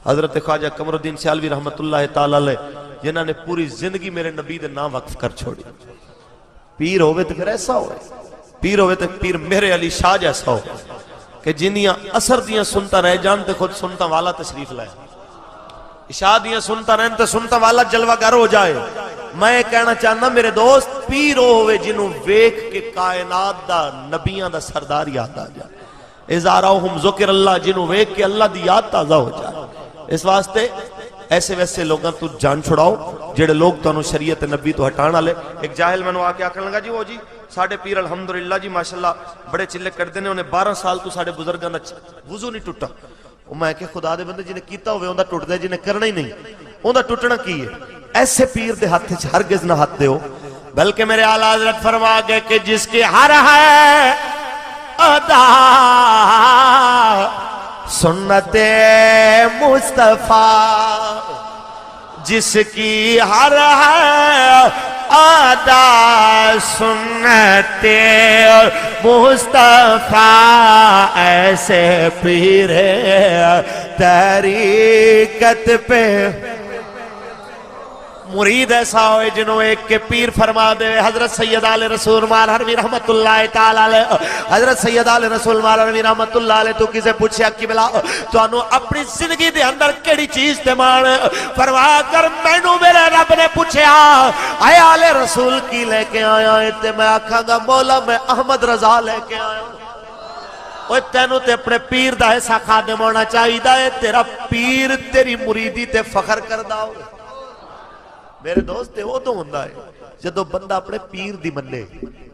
حضرت خواجہ قمر الدین سیالوی رحمت اللہ تعالی علیہ جنہاں نے پوری زندگی میرے نبی دے نام وقف کر چھوڑی پیر ہوئے تو پھر ایسا ہوئے پیر ہوئے تو پیر میرے علی شاہ جیسا ہو کہ جنیاں اثر دیاں سنتا رہ جانتے خود سنتا والا تشریف لائے شاہ دیاں سنتا رہن تو سنتا والا جلوہ گر ہو جائے میں کہنا چاہنا میرے دوست پیر ہوئے جنہوں ویک کے کائنات دا نبیاں دا سردار یاد آ جائے ازاراہم ذکر اللہ جنہوں ویک کے اللہ دی یاد تازہ ہو جائے اس واسطے ایسے ویسے لوگاں تو جان چھڑاؤ جڑے لوگ تو انہوں شریعت نبی تو ہٹانا لے ایک جاہل میں نے آ کے آکھنے لگا جی وہ جی ساڑھے پیر الحمدللہ جی ماشاءاللہ بڑے چلے کر دینے انہیں 12 سال تو ساڑھے بزرگاں دا وضو نہیں ٹوٹا میں کہ خدا دے بندے جنہیں کیتا ہوئے اندھا ٹوٹ دے جنہیں کرنا ہی نہیں اندھا ٹوٹنا کی ہے ایسے پیر دے ہاتھ ہرگز نہ ہاتھ دے ہو بلکہ میرے اعلیٰ حضرت فرما گئے کہ جس کی ہر ہے ادا سنت مصطفیٰ جس کی ہر ہے ادا سنت مصطفیٰ ایسے پیر طریقت پہ مرید ایسا ہوئے جنہوں ایک کے پیر فرما دے حضرت سید آل رسول مار حرمی رحمت اللہ تعالی علیہ حضرت سید آل رسول مار حرمی رحمت اللہ علیہ تو کسے پوچھیا کی بلا تو انہوں اپنی زندگی دے اندر کیڑی چیز تے مان فرما کر مینوں میرے رب نے پوچھیا اے آل رسول کی لے کے آیا ہے تے میں آکھاں گا مولا میں احمد رضا لے کے آیا ہوں اوہ تینوں تے اپنے پیر دا ایسا خادم ہونا چاہی دا ہے تیرا پیر تیری مریدی تے فخر کردہ ہو میرے دوست وہ تو ہوندہ ہے جدو بندہ اپنے پیر دی مننے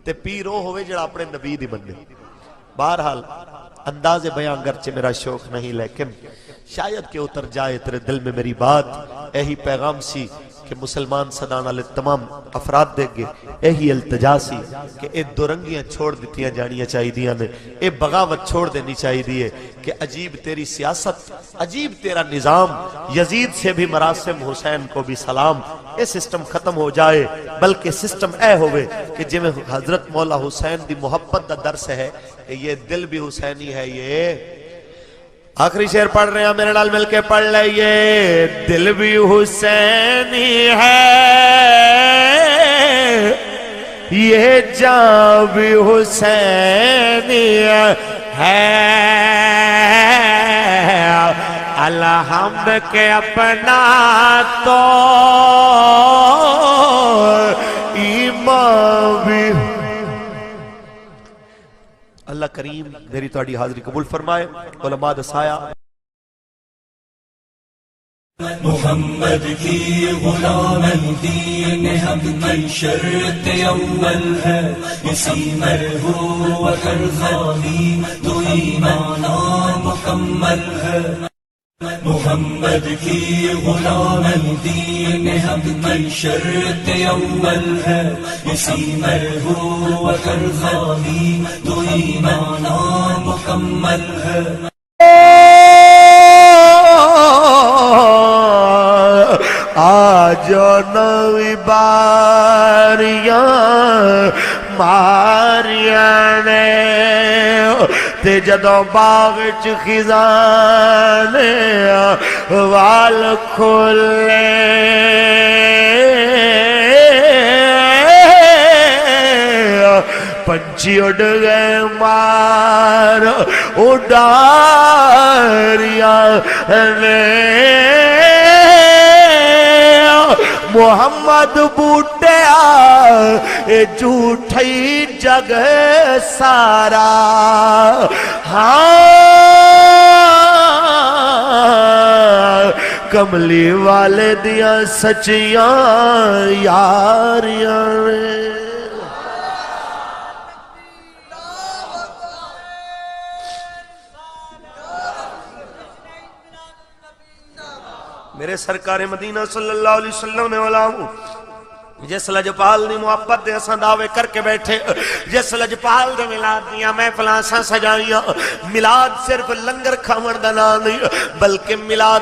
تے پیر وہ ہوئے جڑا اپنے نبی دی مننے بہرحال انداز بیان گرچہ میرا شوق نہیں لیکن شاید کہ اتر جائے تیرے دل میں میری بات یہی پیغام سی کہ مسلمان صدانا لے تمام افراد دے گے یہی التجا سی کہ اے درنگیاں چھوڑ دیتیاں جانیاں چاہی دیاں نے اے بغاوت چھوڑ دینی چاہی دیئے کہ عجیب تیری سیاست عجیب تیرا نظام یزید سے بھی مراسم حسین کو بھی سلام اے سسٹم ختم ہو جائے بلکہ سسٹم اے ہوئے کہ جی میں حضرت مولا حسین دی محبت دا درس ہے کہ یہ دل بھی حسینی ہے یہ آخری شعر پڑھ رہے ہیں میرے نال مل کے پڑھ لے یہ دل بھی حسینی ہے یہ جان بھی حسینی ہے الحمد کے اپنا تو ایمان بھی اللہ کریم میری تہاڈی حاضری قبول فرمائے علماء دسایا محمد کی غلام دین ہم کی شرط اول ہے، اسی مرحوم ہر غامی تو ایمان مکمل ہے۔ محمد کی غلام دین ہم کی شرط اول ہے، اسی مرحوم ہر غامی تو ایمان مکمل ہے۔ آج نوی باریاں ماریاں نے تے جدوں باغ چ خزانے وال کھلے، پنچھی اڑ گئے مار اڈاریاں نے، محمد بوٹیا اے جھوٹی جگ سارا، ہاں کملی والے دیاں سچیاں یاریاں نے۔ میرے سرکار مدینہ صلی اللہ علیہ وسلم نے علامہ جس لجپال دی محبت دے اساں دعوے کر کے بیٹھے، جس لجپال دے ملاد دیاں محفلاں اساں سجائیاں، ملاد صرف لنگر کھاون دا نام نہیں بلکہ ملاد